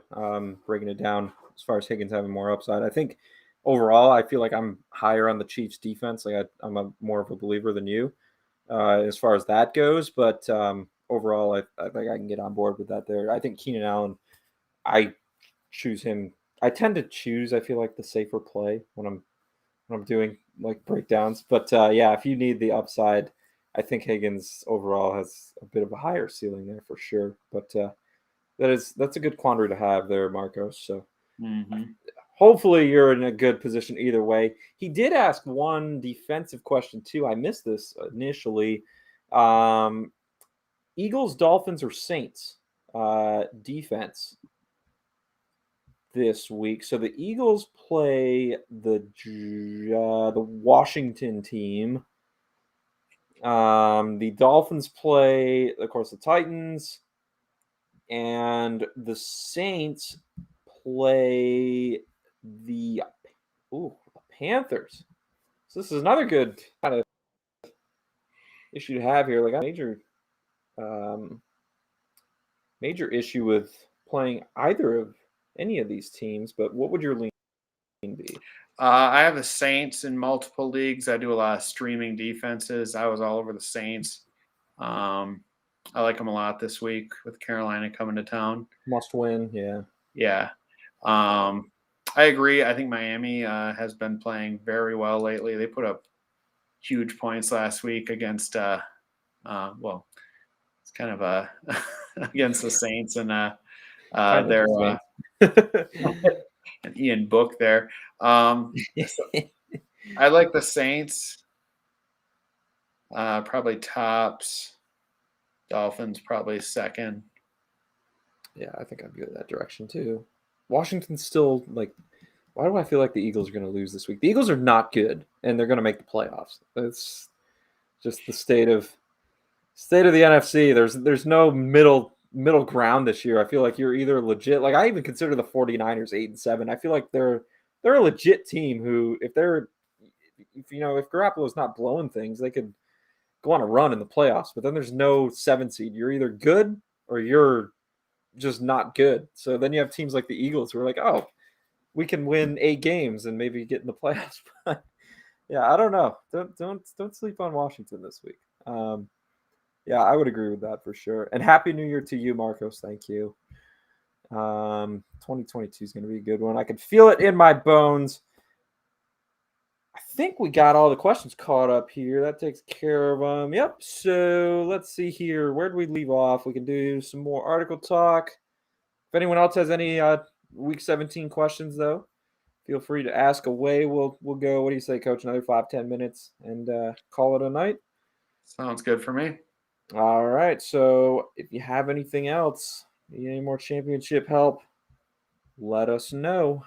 Breaking it down as far as Higgins having more upside. I think overall, I feel like I'm higher on the Chiefs defense. Like I'm more of a believer than you as far as that goes. But overall, I think I can get on board with that there. I think Keenan Allen, I choose him. I tend to choose, I feel like, the safer play when I'm doing like breakdowns. But if you need the upside, I think Higgins overall has a bit of a higher ceiling there for sure. But that's a good quandary to have there, Marcos. So hopefully you're in a good position either way. He did ask one defensive question too. I missed this initially. Eagles, Dolphins, or Saints defense this week. So the Eagles play the Washington team. The Dolphins play, of course, the Titans. And the Saints play the Panthers. So this is another good kind of issue to have here. Like a major issue with playing either of any of these teams. But what would your lean be? I have the Saints in multiple leagues. I do a lot of streaming defenses. I was all over the Saints. I like them a lot this week with Carolina coming to town. Must win, yeah. Yeah. I agree. I think Miami has been playing very well lately. They put up huge points last week against, it's kind of against the Saints and their and Ian Book there. I like the Saints. Probably tops. Dolphins probably second. Yeah, I think I'd go that direction too. Washington's still like, why do I feel like the Eagles are going to lose this week? The Eagles are not good, and they're going to make the playoffs. It's just the state of the NFC. There's no middle ground this year. I feel like you're either legit. Like I even consider the 49ers 8-7. I feel like they're a legit team who, if Garoppolo's not blowing things, they could go on a run in the playoffs. But then there's no 7 seed. You're either good or you're just not good. So then you have teams like the Eagles who are like, oh, we can win 8 games and maybe get in the playoffs. But yeah, I don't know. Don't sleep on Washington this week. Yeah, I would agree with that for sure. And Happy New Year to you, Marcos. Thank you. 2022 is going to be a good one. I can feel it in my bones. think we got all the questions caught up here. That takes care of them. Yep. So let's see here. Where did we leave off? We can do some more article talk. If anyone else has any Week 17 questions, though, feel free to ask away. We'll go. What do you say, Coach? Another 5-10 minutes and call it a night. Sounds good for me. All right. So if you have anything else, need any more championship help, let us know.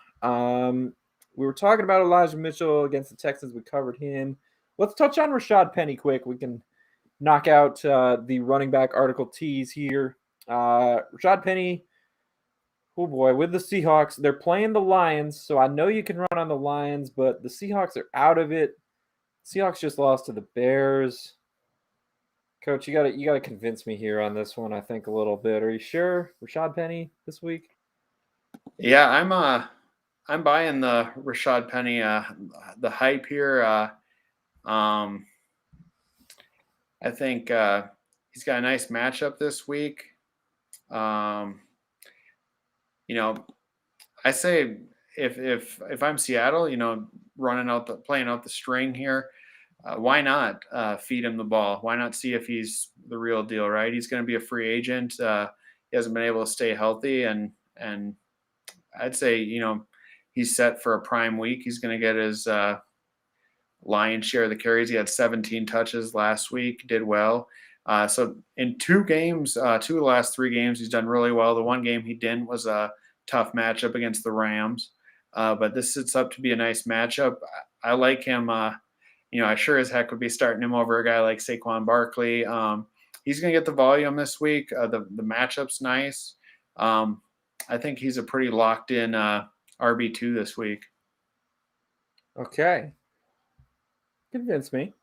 We were talking about Elijah Mitchell against the Texans. We covered him. Let's touch on Rashad Penny quick. We can knock out the running back article tease here. Rashad Penny, oh boy, with the Seahawks. They're playing the Lions, so I know you can run on the Lions, but the Seahawks are out of it. Seahawks just lost to the Bears. Coach, you gotta convince me here on this one, I think, a little bit. Are you sure? Rashad Penny this week? Yeah, I'm buying the Rashad Penny the hype here. I think he's got a nice matchup this week. I say if I'm Seattle, playing out the string here, why not feed him the ball? Why not see if he's the real deal, right? He's going to be a free agent. He hasn't been able to stay healthy, and I'd say he's set for a prime week. He's going to get his lion's share of the carries. He had 17 touches last week, did well. So in two of the last 3 games, he's done really well. The one game he didn't was a tough matchup against the Rams. But this sets up to be a nice matchup. I like him. I sure as heck would be starting him over a guy like Saquon Barclay. He's going to get the volume this week. The matchup's nice. I think he's a pretty locked in RB2 this week. Okay. Convince me.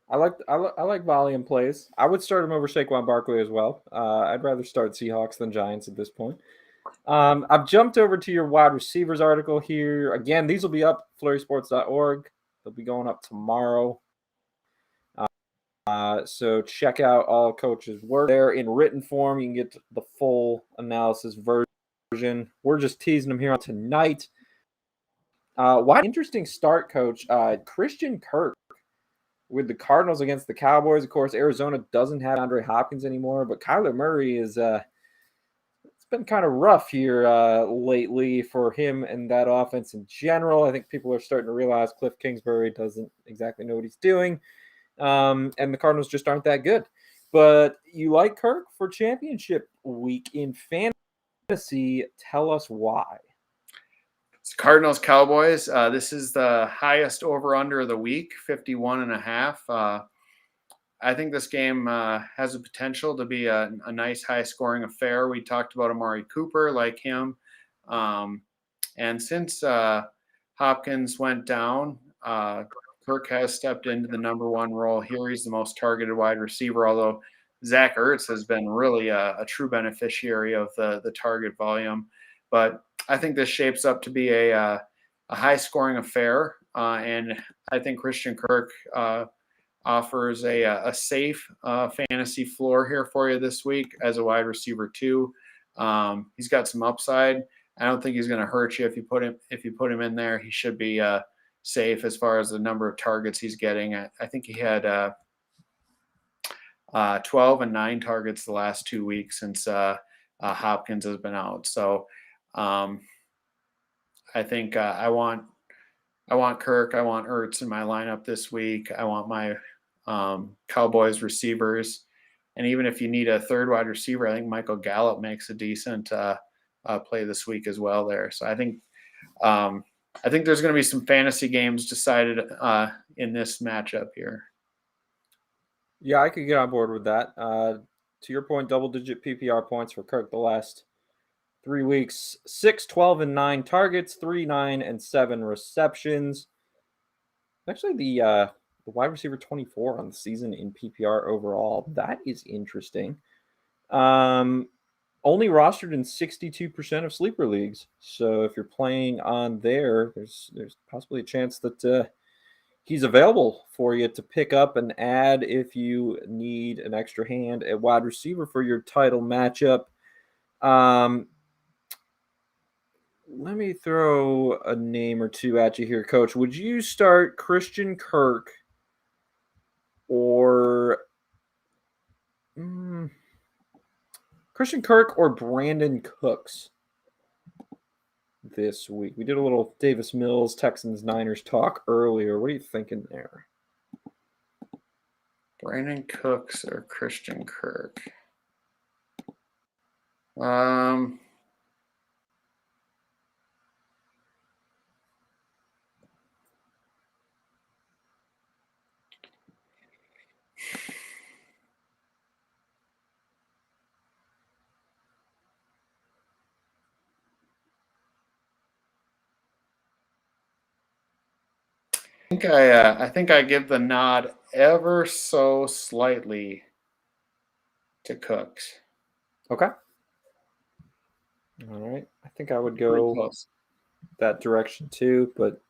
I like volume plays. I would start him over Saquon Barkley as well. I'd rather start Seahawks than Giants at this point. I've jumped over to your wide receivers article here. Again, these will be up flurrysports.org. They'll be going up tomorrow. So check out all Coach's work there in written form. You can get the full analysis version. We're just teasing them here on tonight. Why interesting start, Coach? Christian Kirk with the Cardinals against the Cowboys. Of course, Arizona doesn't have Andre Hopkins anymore, but Kyler Murray is it's been kind of rough here lately for him and that offense in general. I think people are starting to realize Cliff Kingsbury doesn't exactly know what he's doing, and the Cardinals just aren't that good. But you like Kirk for championship week in fantasy. Tell us why. It's Cardinals Cowboys. This is the highest over-under of the week, 51.5. I think this game has the potential to be a nice high-scoring affair. We talked about Amari Cooper, like him. And since Hopkins went down, Kirk has stepped into the number 1 role here. He's the most targeted wide receiver, although Zach Ertz has been really a true beneficiary of the target volume. But I think this shapes up to be a high-scoring affair, and I think Christian Kirk offers a safe fantasy floor here for you this week as a wide receiver too. He's got some upside. I don't think he's going to hurt you if you put him in there. He should be safe as far as the number of targets he's getting. I think he had 12 and 9 targets the last 2 weeks since Hopkins has been out. So I think I want Kirk. I want Ertz in my lineup this week. I want my Cowboys receivers. And even if you need a third wide receiver, I think Michael Gallup makes a decent play this week as well there. So I think there's going to be some fantasy games decided in this matchup here. Yeah, I could get on board with that. To your point, double-digit PPR points for Kirk the last 3 weeks. 6, 12, and 9 targets, 3, 9, and 7 receptions. Actually, the wide receiver 24 on the season in PPR overall. That is interesting. Only rostered in 62% of sleeper leagues. So if you're playing on there, there's possibly a chance that he's available for you to pick up and add if you need an extra hand at wide receiver for your title matchup. let me throw a name or two at you here, Coach. Would you start Christian Kirk or Christian Kirk or Brandon Cooks this week? We did a little Davis Mills, Texans, Niners talk earlier. What are you thinking there? Brandon Cooks or Christian Kirk? I think I give the nod ever so slightly to Cooks. Okay. All right. I think I would go that direction too, but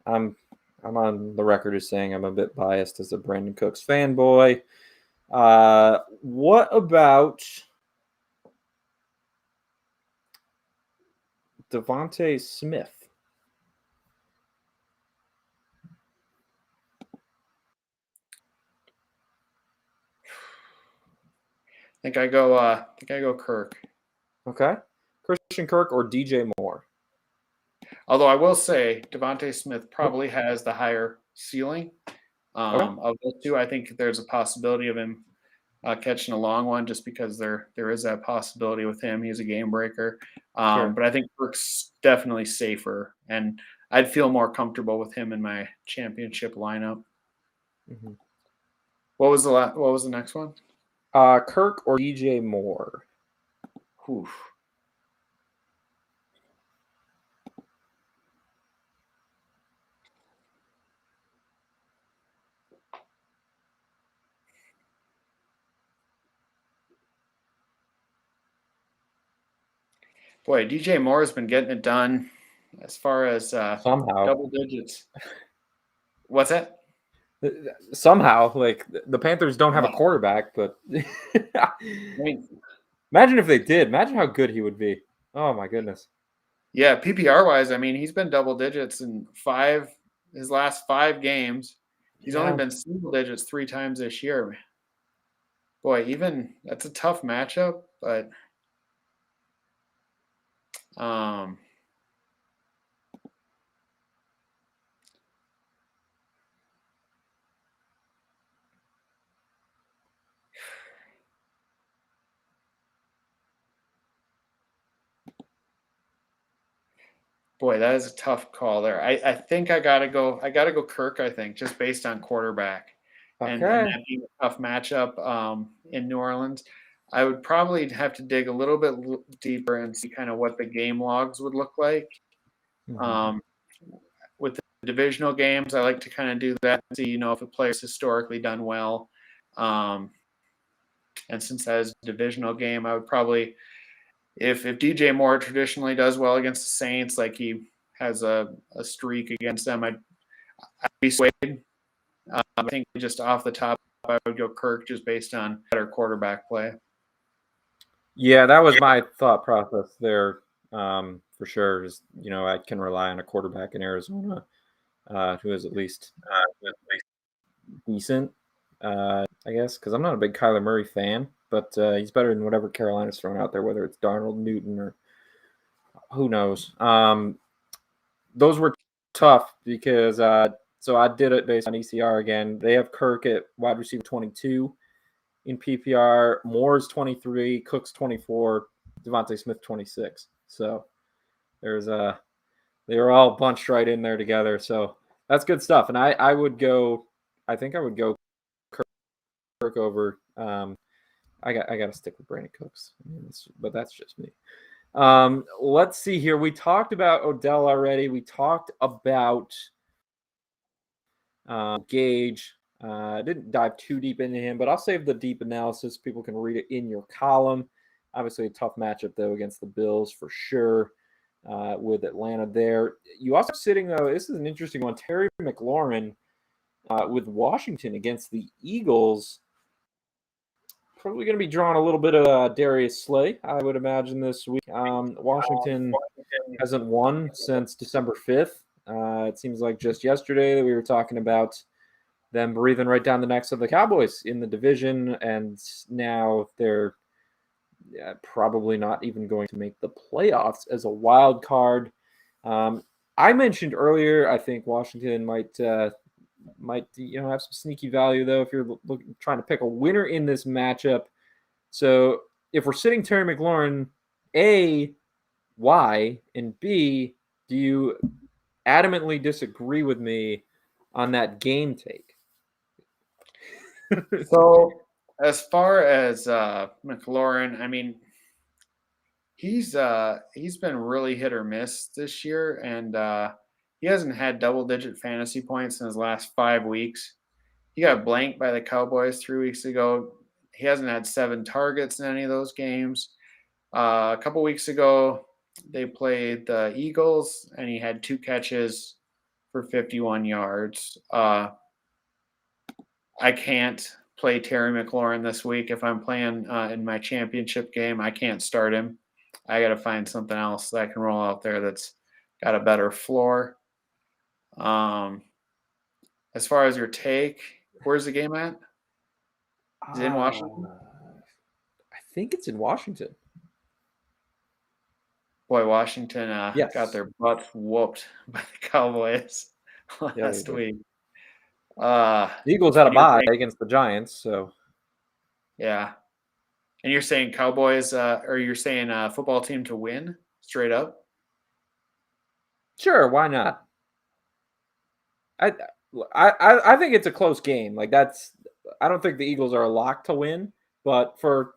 I'm on the record as saying I'm a bit biased as a Brandon Cooks fanboy. What about Devonta Smith? I think I go Kirk. Okay. Christian Kirk or DJ Moore? Although I will say Devonta Smith probably has the higher ceiling of those two. I think there's a possibility of him catching a long one just because there is that possibility with him. He's a game breaker. Sure. But I think Kirk's definitely safer, and I'd feel more comfortable with him in my championship lineup. Mm-hmm. What was the next one? Kirk or DJ Moore? Oof. Boy, DJ Moore has been getting it done as far as somehow double digits. What's that? Somehow, like the Panthers don't have a quarterback, but I mean, imagine if they did. Imagine how good he would be. Oh my goodness. Yeah, PPR wise, I mean, he's been double digits in his last 5 games. He's only been single digits 3 times this year. Boy, even that's a tough matchup, but boy, that is a tough call there. I think I gotta go Kirk, I think, just based on quarterback. And that being a tough matchup in New Orleans. I would probably have to dig a little bit deeper and see kind of what the game logs would look like. Mm-hmm. With the divisional games, I like to kind of do that, see, if a player's historically done well. And since that is a divisional game, I would probably, if DJ Moore traditionally does well against the Saints, like he has a streak against them, I'd be swayed. I think just off the top, I would go Kirk just based on better quarterback play. Yeah, that was my thought process there, for sure. Just, I can rely on a quarterback in Arizona who is at least decent, I guess, because I'm not a big Kyler Murray fan, but he's better than whatever Carolina's thrown out there, whether it's Darnold, Newton, or who knows. Those were tough because so I did it based on ECR again. They have Kirk at wide receiver 22 in PPR, Moore's 23, Cook's 24, Devonta Smith 26. So there's they were all bunched right in there together. So that's good stuff. And I think I would go Kirk over. I got to stick with Brandon Cooks, but that's just me. Let's see here. We talked about Odell already. We talked about Gage. Didn't dive too deep into him, but I'll save the deep analysis. People can read it in your column. Obviously, a tough matchup, though, against the Bills for sure with Atlanta there. You also sitting, though, this is an interesting one. Terry McLaurin with Washington against the Eagles. probably going to be drawing a little bit of Darius Slay, I would imagine, this week. Washington hasn't won since December 5th. It seems like just yesterday that we were talking about them breathing right down the necks of the Cowboys in the division, and now they're probably not even going to make the playoffs as a wild card. I mentioned earlier, I think Washington might have some sneaky value, though, if you're trying to pick a winner in this matchup. So if we're sitting Terry McLaurin, A, why? And B, do you adamantly disagree with me on that game take? So as far as McLaurin, I mean, he's been really hit or miss this year, and he hasn't had double-digit fantasy points in his last 5 weeks. He got blanked by the Cowboys 3 weeks ago. He hasn't had 7 targets in any of those games. A couple weeks ago, they played the Eagles, and he had 2 catches for 51 yards. I can't play Terry McLaurin this week. If I'm playing in my championship game, I can't start him. I got to find something else that I can roll out there that's got a better floor. As far as your take, where's the game at? Is it in Washington? I think it's in Washington. Boy, Washington Yes. got their butts whooped by the Cowboys last week. The Eagles had a bye against the Giants, so yeah. And you're saying Cowboys, or you're saying football team to win straight up? Sure, why not? I think it's a close game. Like I don't think the Eagles are a lock to win, but for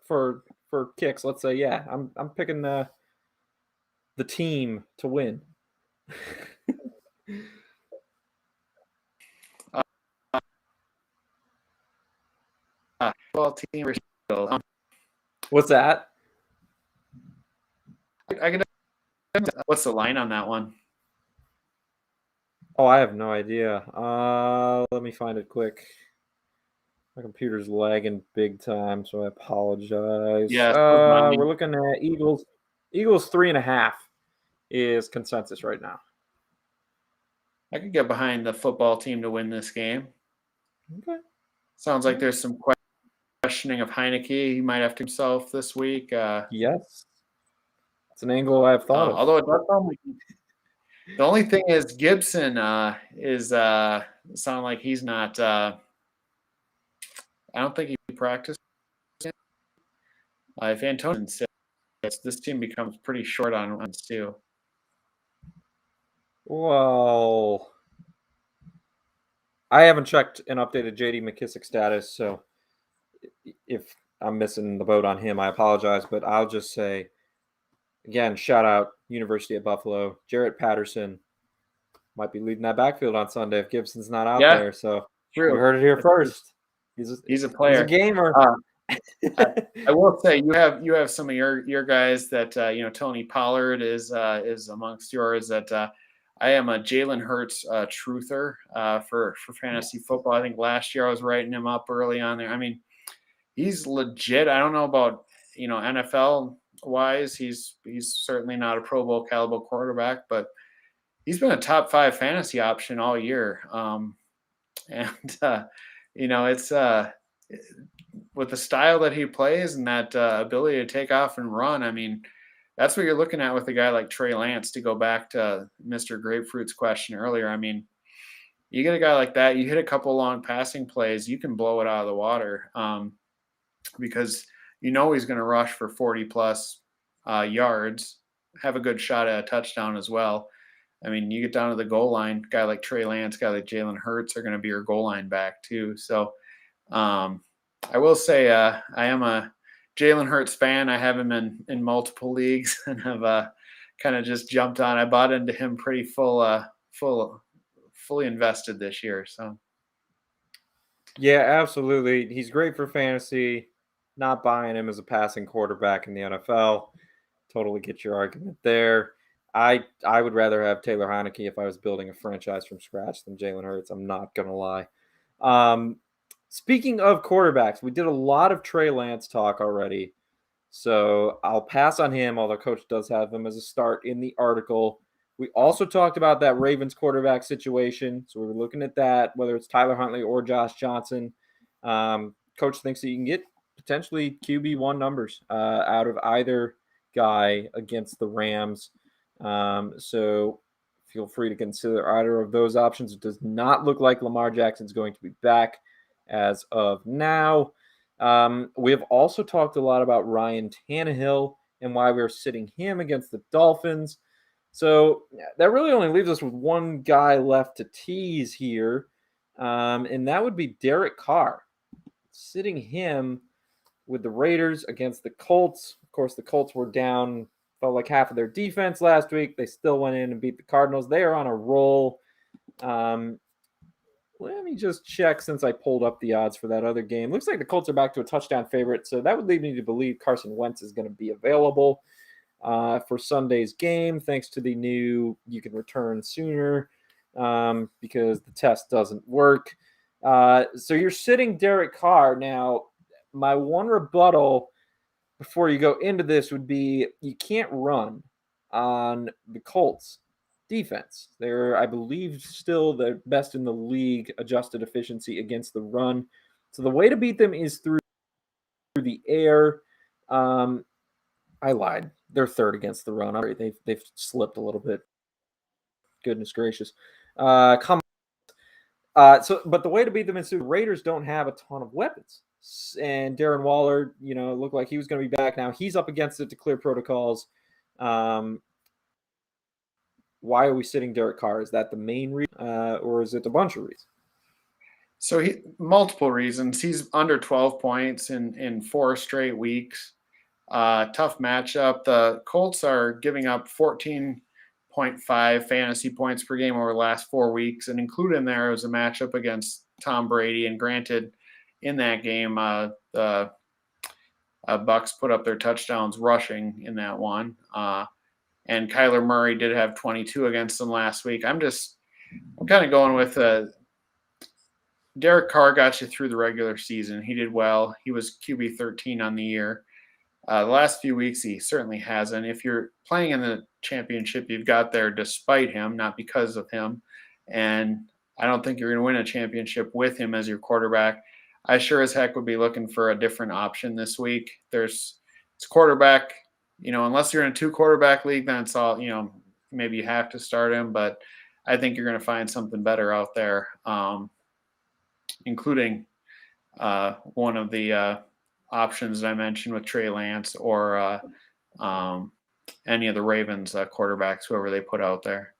kicks, let's say, yeah, I'm picking the team to win. Football team or What's that? What's the line on that one? Oh, I have no idea. Let me find it quick. My computer's lagging big time, so I apologize. Yeah, we're looking at Eagles. Eagles 3.5 is consensus right now. I could get behind the football team to win this game. Okay. Sounds like there's some questioning of Heineke. He might have to himself this week. Yes. It's an angle I've thought of. Although it does sound like the only thing is Gibson is sound like he's not. I don't think he practiced. If Antonio sits, this team becomes pretty short on runs too. Well, I haven't checked and updated J.D. McKissick status, so if I'm missing the boat on him, I apologize. But I'll just say, again, shout out University of Buffalo. Jarrett Patterson might be leading that backfield on Sunday if Gibson's not out there. So true. You heard it here first. He's a player. He's a gamer. I will say you have some of your guys that Tony Pollard is amongst yours. That I am a Jalen Hurts truther for fantasy football. I think last year I was writing him up early on there. I mean, he's legit. I don't know about NFL wise. He's certainly not a Pro Bowl caliber quarterback, but he's been a top 5 fantasy option all year. It's with the style that he plays and that ability to take off and run. I mean, that's what you're looking at with a guy like Trey Lance, to go back to Mr. Grapefruit's question earlier. I mean, you get a guy like that, you hit a couple long passing plays, you can blow it out of the water because he's going to rush for 40 plus yards, have a good shot at a touchdown as well. I mean, you get down to the goal line, guy like Trey Lance, guy like Jalen Hurts are going to be your goal line back too. So I will say I am a Jalen Hurts fan. I have him in multiple leagues and have kind of just jumped on. I bought into him pretty fully invested this year. So yeah, absolutely. He's great for fantasy. Not buying him as a passing quarterback in the NFL. Totally get your argument there. I would rather have Taylor Heineke if I was building a franchise from scratch than Jalen Hurts. I'm not going to lie. Speaking of quarterbacks, we did a lot of Trey Lance talk already. So I'll pass on him, although Coach does have him as a start in the article. We also talked about that Ravens quarterback situation. So we were looking at that, whether it's Tyler Huntley or Josh Johnson. Coach thinks that you can get potentially QB1 numbers out of either guy against the Rams. So feel free to consider either of those options. It does not look like Lamar Jackson's going to be back as of now. We have also talked a lot about Ryan Tannehill and why we're sitting him against the Dolphins. So that really only leaves us with one guy left to tease here, and that would be Derrick Carr. Sitting him with the Raiders against the Colts. Of course, the Colts were down, felt like half of their defense last week. They still went in and beat the Cardinals. They are on a roll. Let me just check since I pulled up the odds for that other game. Looks like the Colts are back to a touchdown favorite, so that would lead me to believe Carson Wentz is going to be available for Sunday's game, thanks to the new you can return sooner because the test doesn't work. So you're sitting Derek Carr. Now, my one rebuttal before you go into this would be you can't run on the Colts defense. They're, I believe, still the best in the league adjusted efficiency against the run. So the way to beat them is through the air. I lied. They're third against the run. They've slipped a little bit. Goodness gracious. But the way to beat them is the Raiders don't have a ton of weapons. And Darren Waller, looked like he was going to be back. Now he's up against it to clear protocols. Why are we sitting Derek Carr? Is that the main reason, or is it a bunch of reasons? So multiple reasons. He's under 12 points in 4 straight weeks. Tough matchup. The Colts are giving up 14.5 fantasy points per game over the last 4 weeks, and included in there was a matchup against Tom Brady. And granted, in that game, the Bucks put up their touchdowns rushing in that one. And Kyler Murray did have 22 against them last week. I'm kind of going with Derek Carr got you through the regular season. He did well. He was QB 13 on the year. The last few weeks, he certainly hasn't. If you're playing in the championship, you've got there despite him, not because of him. And I don't think you're going to win a championship with him as your quarterback. I sure as heck would be looking for a different option this week. It's quarterback. Unless you're in a 2-quarterback league, then it's all, maybe you have to start him. But I think you're going to find something better out there, including one of the options that I mentioned with Trey Lance or any of the Ravens quarterbacks, whoever they put out there.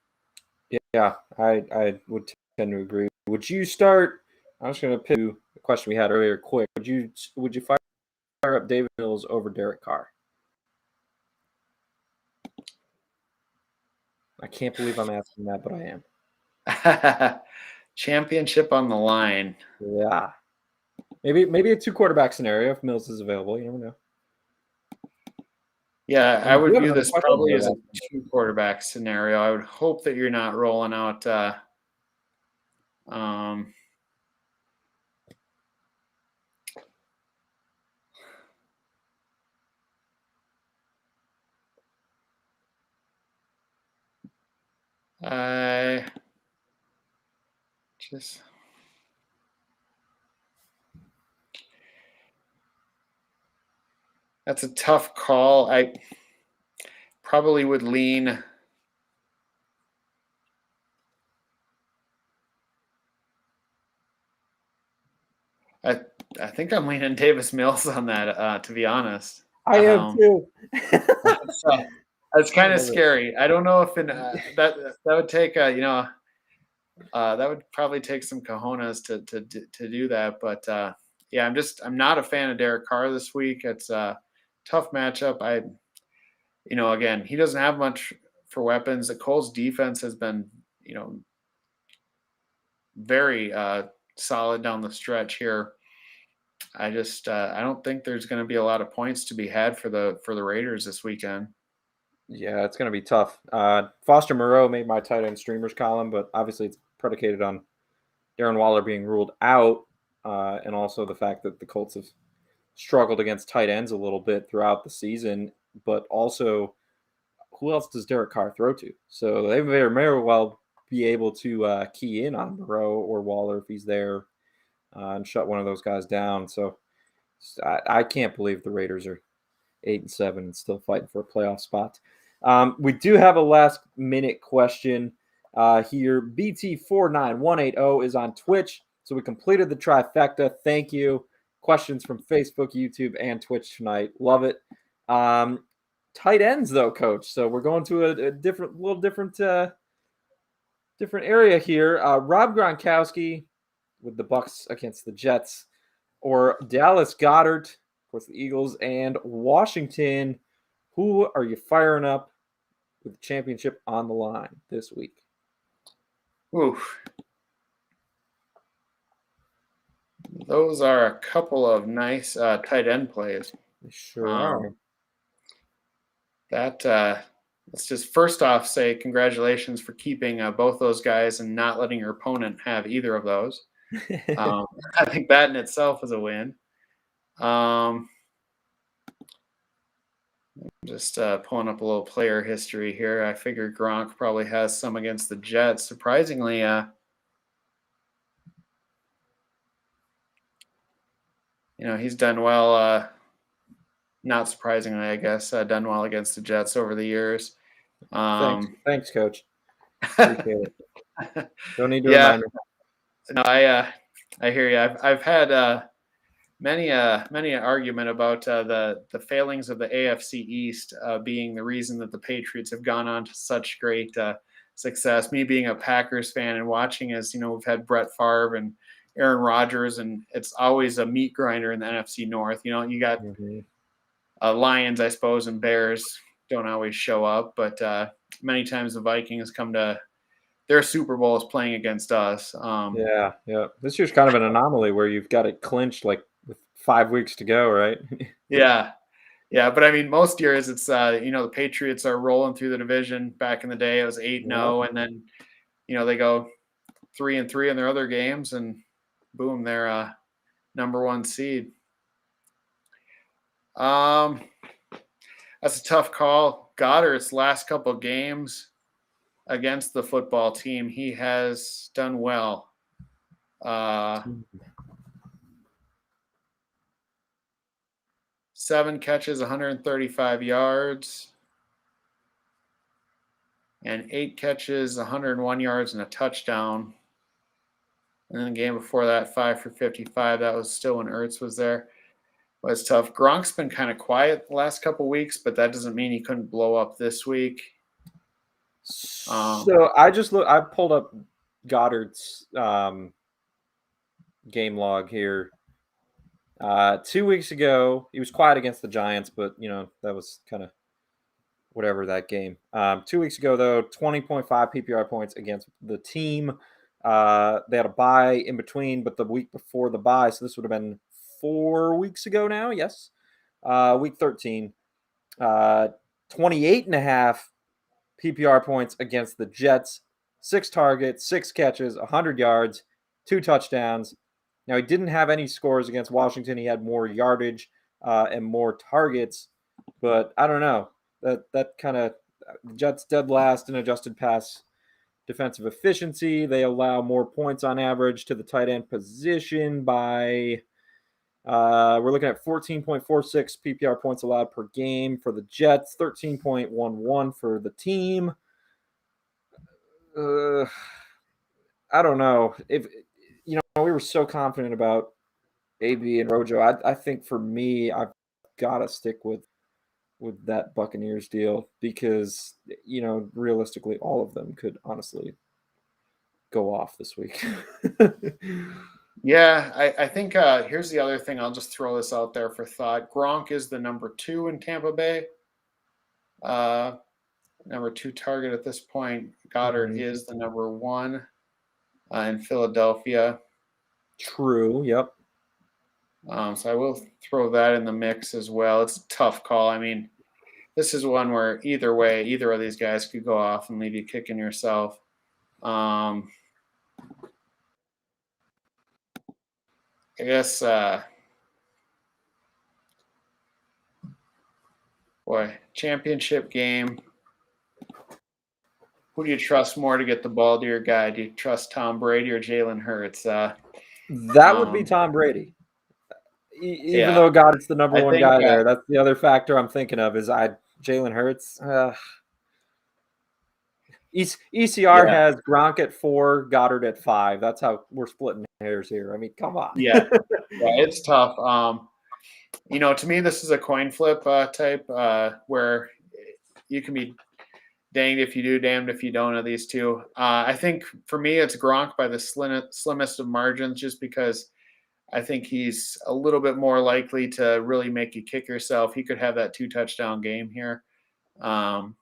Yeah, I would tend to agree. Would you start? I'm just going to pick the question we had earlier quick. Would you fire up David Mills over Derek Carr? I can't believe I'm asking that, but I am. Championship on the line. Yeah. Maybe a 2-quarterback scenario if Mills is available. You never know. Yeah, I would view this probably as a 2-quarterback scenario. I would hope that you're not rolling out that's a tough call. I probably would lean. I think I'm leaning Davis Mills on that, to be honest. I am too. That's kind of scary. I don't know if that would take that would probably take some cojones to do that. But yeah, I'm not a fan of Derek Carr this week. It's a tough matchup. Again, he doesn't have much for weapons. The Colts defense has been very solid down the stretch here. I don't think there's going to be a lot of points to be had for the Raiders this weekend. Yeah, it's going to be tough. Foster Moreau made my tight end streamers column, but obviously it's predicated on Darren Waller being ruled out. and also the fact that the Colts have struggled against tight ends a little bit throughout the season, but also who else does Derek Carr throw to? So they may well be able to key in on Burrow or Waller if he's there and shut one of those guys down. So I can't believe the Raiders are 8-7 and still fighting for a playoff spot. We do have a last minute question here. BT49180 is on Twitch. So we completed the trifecta. Thank you. Questions from Facebook, YouTube, and Twitch tonight. Love it. Tight ends, though, Coach. So we're going to a different area here. Rob Gronkowski with the Bucs against the Jets, or Dallas Goedert, of course, the Eagles, and Washington. Who are you firing up with the championship on the line this week? Oof. Those are a couple of nice tight end plays. They sure are. Let's just first off say congratulations for keeping both those guys and not letting your opponent have either of those. I think that in itself is a win. Just pulling up a little player history here. I figured Gronk probably has some against the Jets. Surprisingly, he's done well. Not surprisingly, I guess, done well against the Jets over the years. Thanks, Coach. Appreciate it. Don't need to remind me. No, I hear you. I've had many an argument about the failings of the AFC East being the reason that the Patriots have gone on to such great success. Me being a Packers fan and watching as we've had Brett Favre and Aaron Rodgers, and it's always a meat grinder in the NFC North. You got Lions, I suppose, and Bears don't always show up, but many times the Vikings come to their Super Bowls playing against us. Yeah. This year's kind of an anomaly where you've got it clinched with 5 weeks to go, right? Yeah. But I mean, most years it's the Patriots are rolling through the division. Back in the day, it was 8-0, and then they go 3-3 in their other games, and boom, they're number one seed. That's a tough call. Goddard's last couple of games against the football team, he has done well. 7 catches, 135 yards, and 8 catches, 101 yards, and a touchdown. And then the game before that, 5 for 55. That was still when Ertz was there. But it's tough. Gronk's been kind of quiet the last couple weeks, but that doesn't mean he couldn't blow up this week. So I pulled up Goddard's game log here. 2 weeks ago, he was quiet against the Giants, but that was kind of whatever that game. 2 weeks ago, though, 20.5 PPR points against the team. They had a bye in between, but the week before the bye, so this would have been 4 weeks ago now. Yes, week 13, 28.5 PPR points against the Jets. 6 targets, 6 catches, 100 yards, 2 touchdowns. Now, he didn't have any scores against Washington. He had more yardage and more targets, but I don't know. That kind of Jets dead last in adjusted pass defensive efficiency. They allow more points on average to the tight end position by we're looking at 14.46 PPR points allowed per game for the Jets, 13.11 for the team. I don't know if we were so confident about AB and Rojo. I think for me, I've got to stick with that Buccaneers deal because realistically, all of them could honestly go off this week. Yeah, I think here's the other thing. I'll just throw this out there for thought. Gronk is the number 2 in Tampa Bay. Number 2 target at this point. Goddard is the number 1 in Philadelphia. True. Yep. So I will throw that in the mix as well. It's a tough call. I mean, this is one where either way, either of these guys could go off and leave you kicking yourself. I guess, championship game. Who do you trust more to get the ball to your guy? Do you trust Tom Brady or Jalen Hurts? That would be Tom Brady. Even though God, it's the number one guy there. That's the other factor I'm thinking of is Jalen Hurts. ECR has Gronk at 4, Goddard at 5. That's how we're splitting hairs here. I mean, come on. Yeah, it's tough. To me, this is a coin flip type where you can be danged if you do, damned if you don't of these two. I think for me, it's Gronk by the slimmest of margins, just because I think he's a little bit more likely to really make you kick yourself. He could have that 2-touchdown game here. And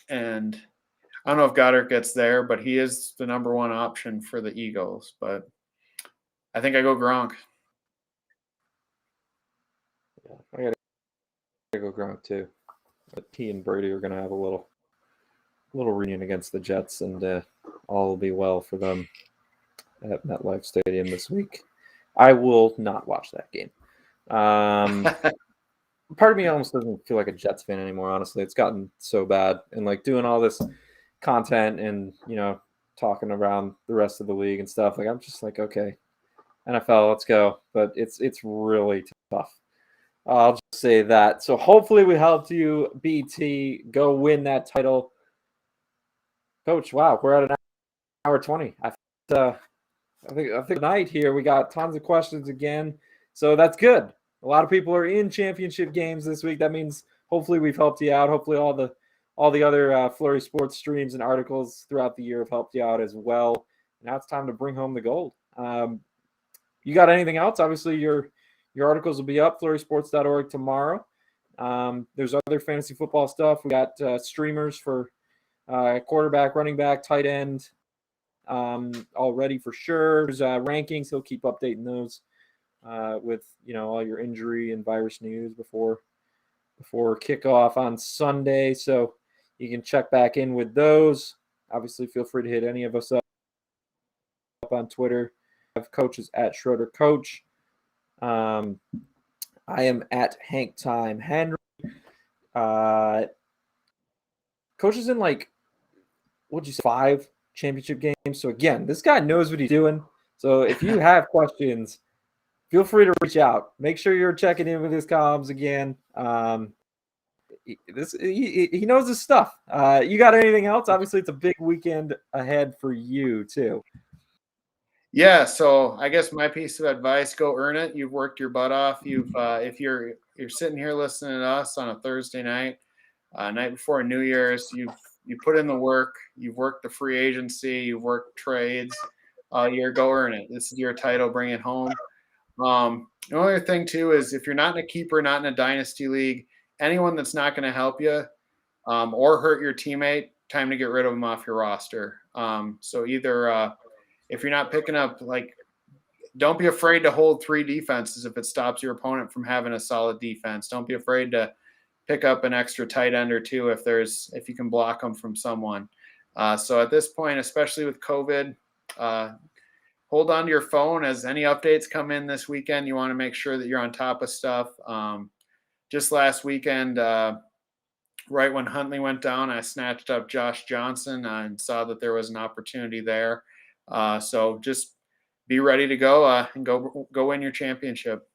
I don't know if Goddard gets there, but he is the number one option for the Eagles. But I think I go Gronk. Yeah, I gotta go Gronk too. But he and Brady are gonna have a little reunion against the Jets, and all will be well for them at MetLife Stadium this week. I will not watch that game. Part of me almost doesn't feel like a Jets fan anymore, honestly. It's gotten so bad. And like doing all this content and, talking around the rest of the league and stuff, like I'm just like, okay, NFL, let's go. But it's really tough. I'll just say that. So hopefully we helped you, BT, go win that title. Coach, wow, we're at an hour 20. I think tonight here we got tons of questions again. So that's good. A lot of people are in championship games this week. That means hopefully we've helped you out. Hopefully all the other Flurry Sports streams and articles throughout the year have helped you out as well. Now it's time to bring home the gold. You got anything else? Obviously your articles will be up, flurrysports.org tomorrow. There's other fantasy football stuff. We got streamers for quarterback, running back, tight end, already for sure. There's rankings. He'll keep updating those with all your injury and virus news before kickoff on Sunday. So you can check back in with those. Obviously, feel free to hit any of us up on Twitter. I have coaches at Schroeder Coach. I am at Hank Time Henry. Coach is in what'd you say, 5 championship games. So again, this guy knows what he's doing. So if you have questions, feel free to reach out. Make sure you're checking in with his columns again. He knows his stuff. You got anything else? Obviously, it's a big weekend ahead for you too. Yeah, so I guess my piece of advice: go earn it. You've worked your butt off. If you're sitting here listening to us on a Thursday night, night before New Year's, you put in the work. You've worked the free agency. You've worked trades all year. Go earn it. This is your title. Bring it home. The only other thing too is if you're not in a keeper, not in a dynasty league, anyone that's not going to help you or hurt your teammate, time to get rid of them off your roster. So either if you're not picking up, don't be afraid to hold 3 defenses if it stops your opponent from having a solid defense. Don't be afraid to pick up an extra tight end or 2 if you can block them from someone. So at this point, especially with COVID, hold on to your phone as any updates come in this weekend. You want to make sure that you're on top of stuff. Just last weekend, right when Huntley went down, I snatched up Josh Johnson and saw that there was an opportunity there. So just be ready to go and go win your championship.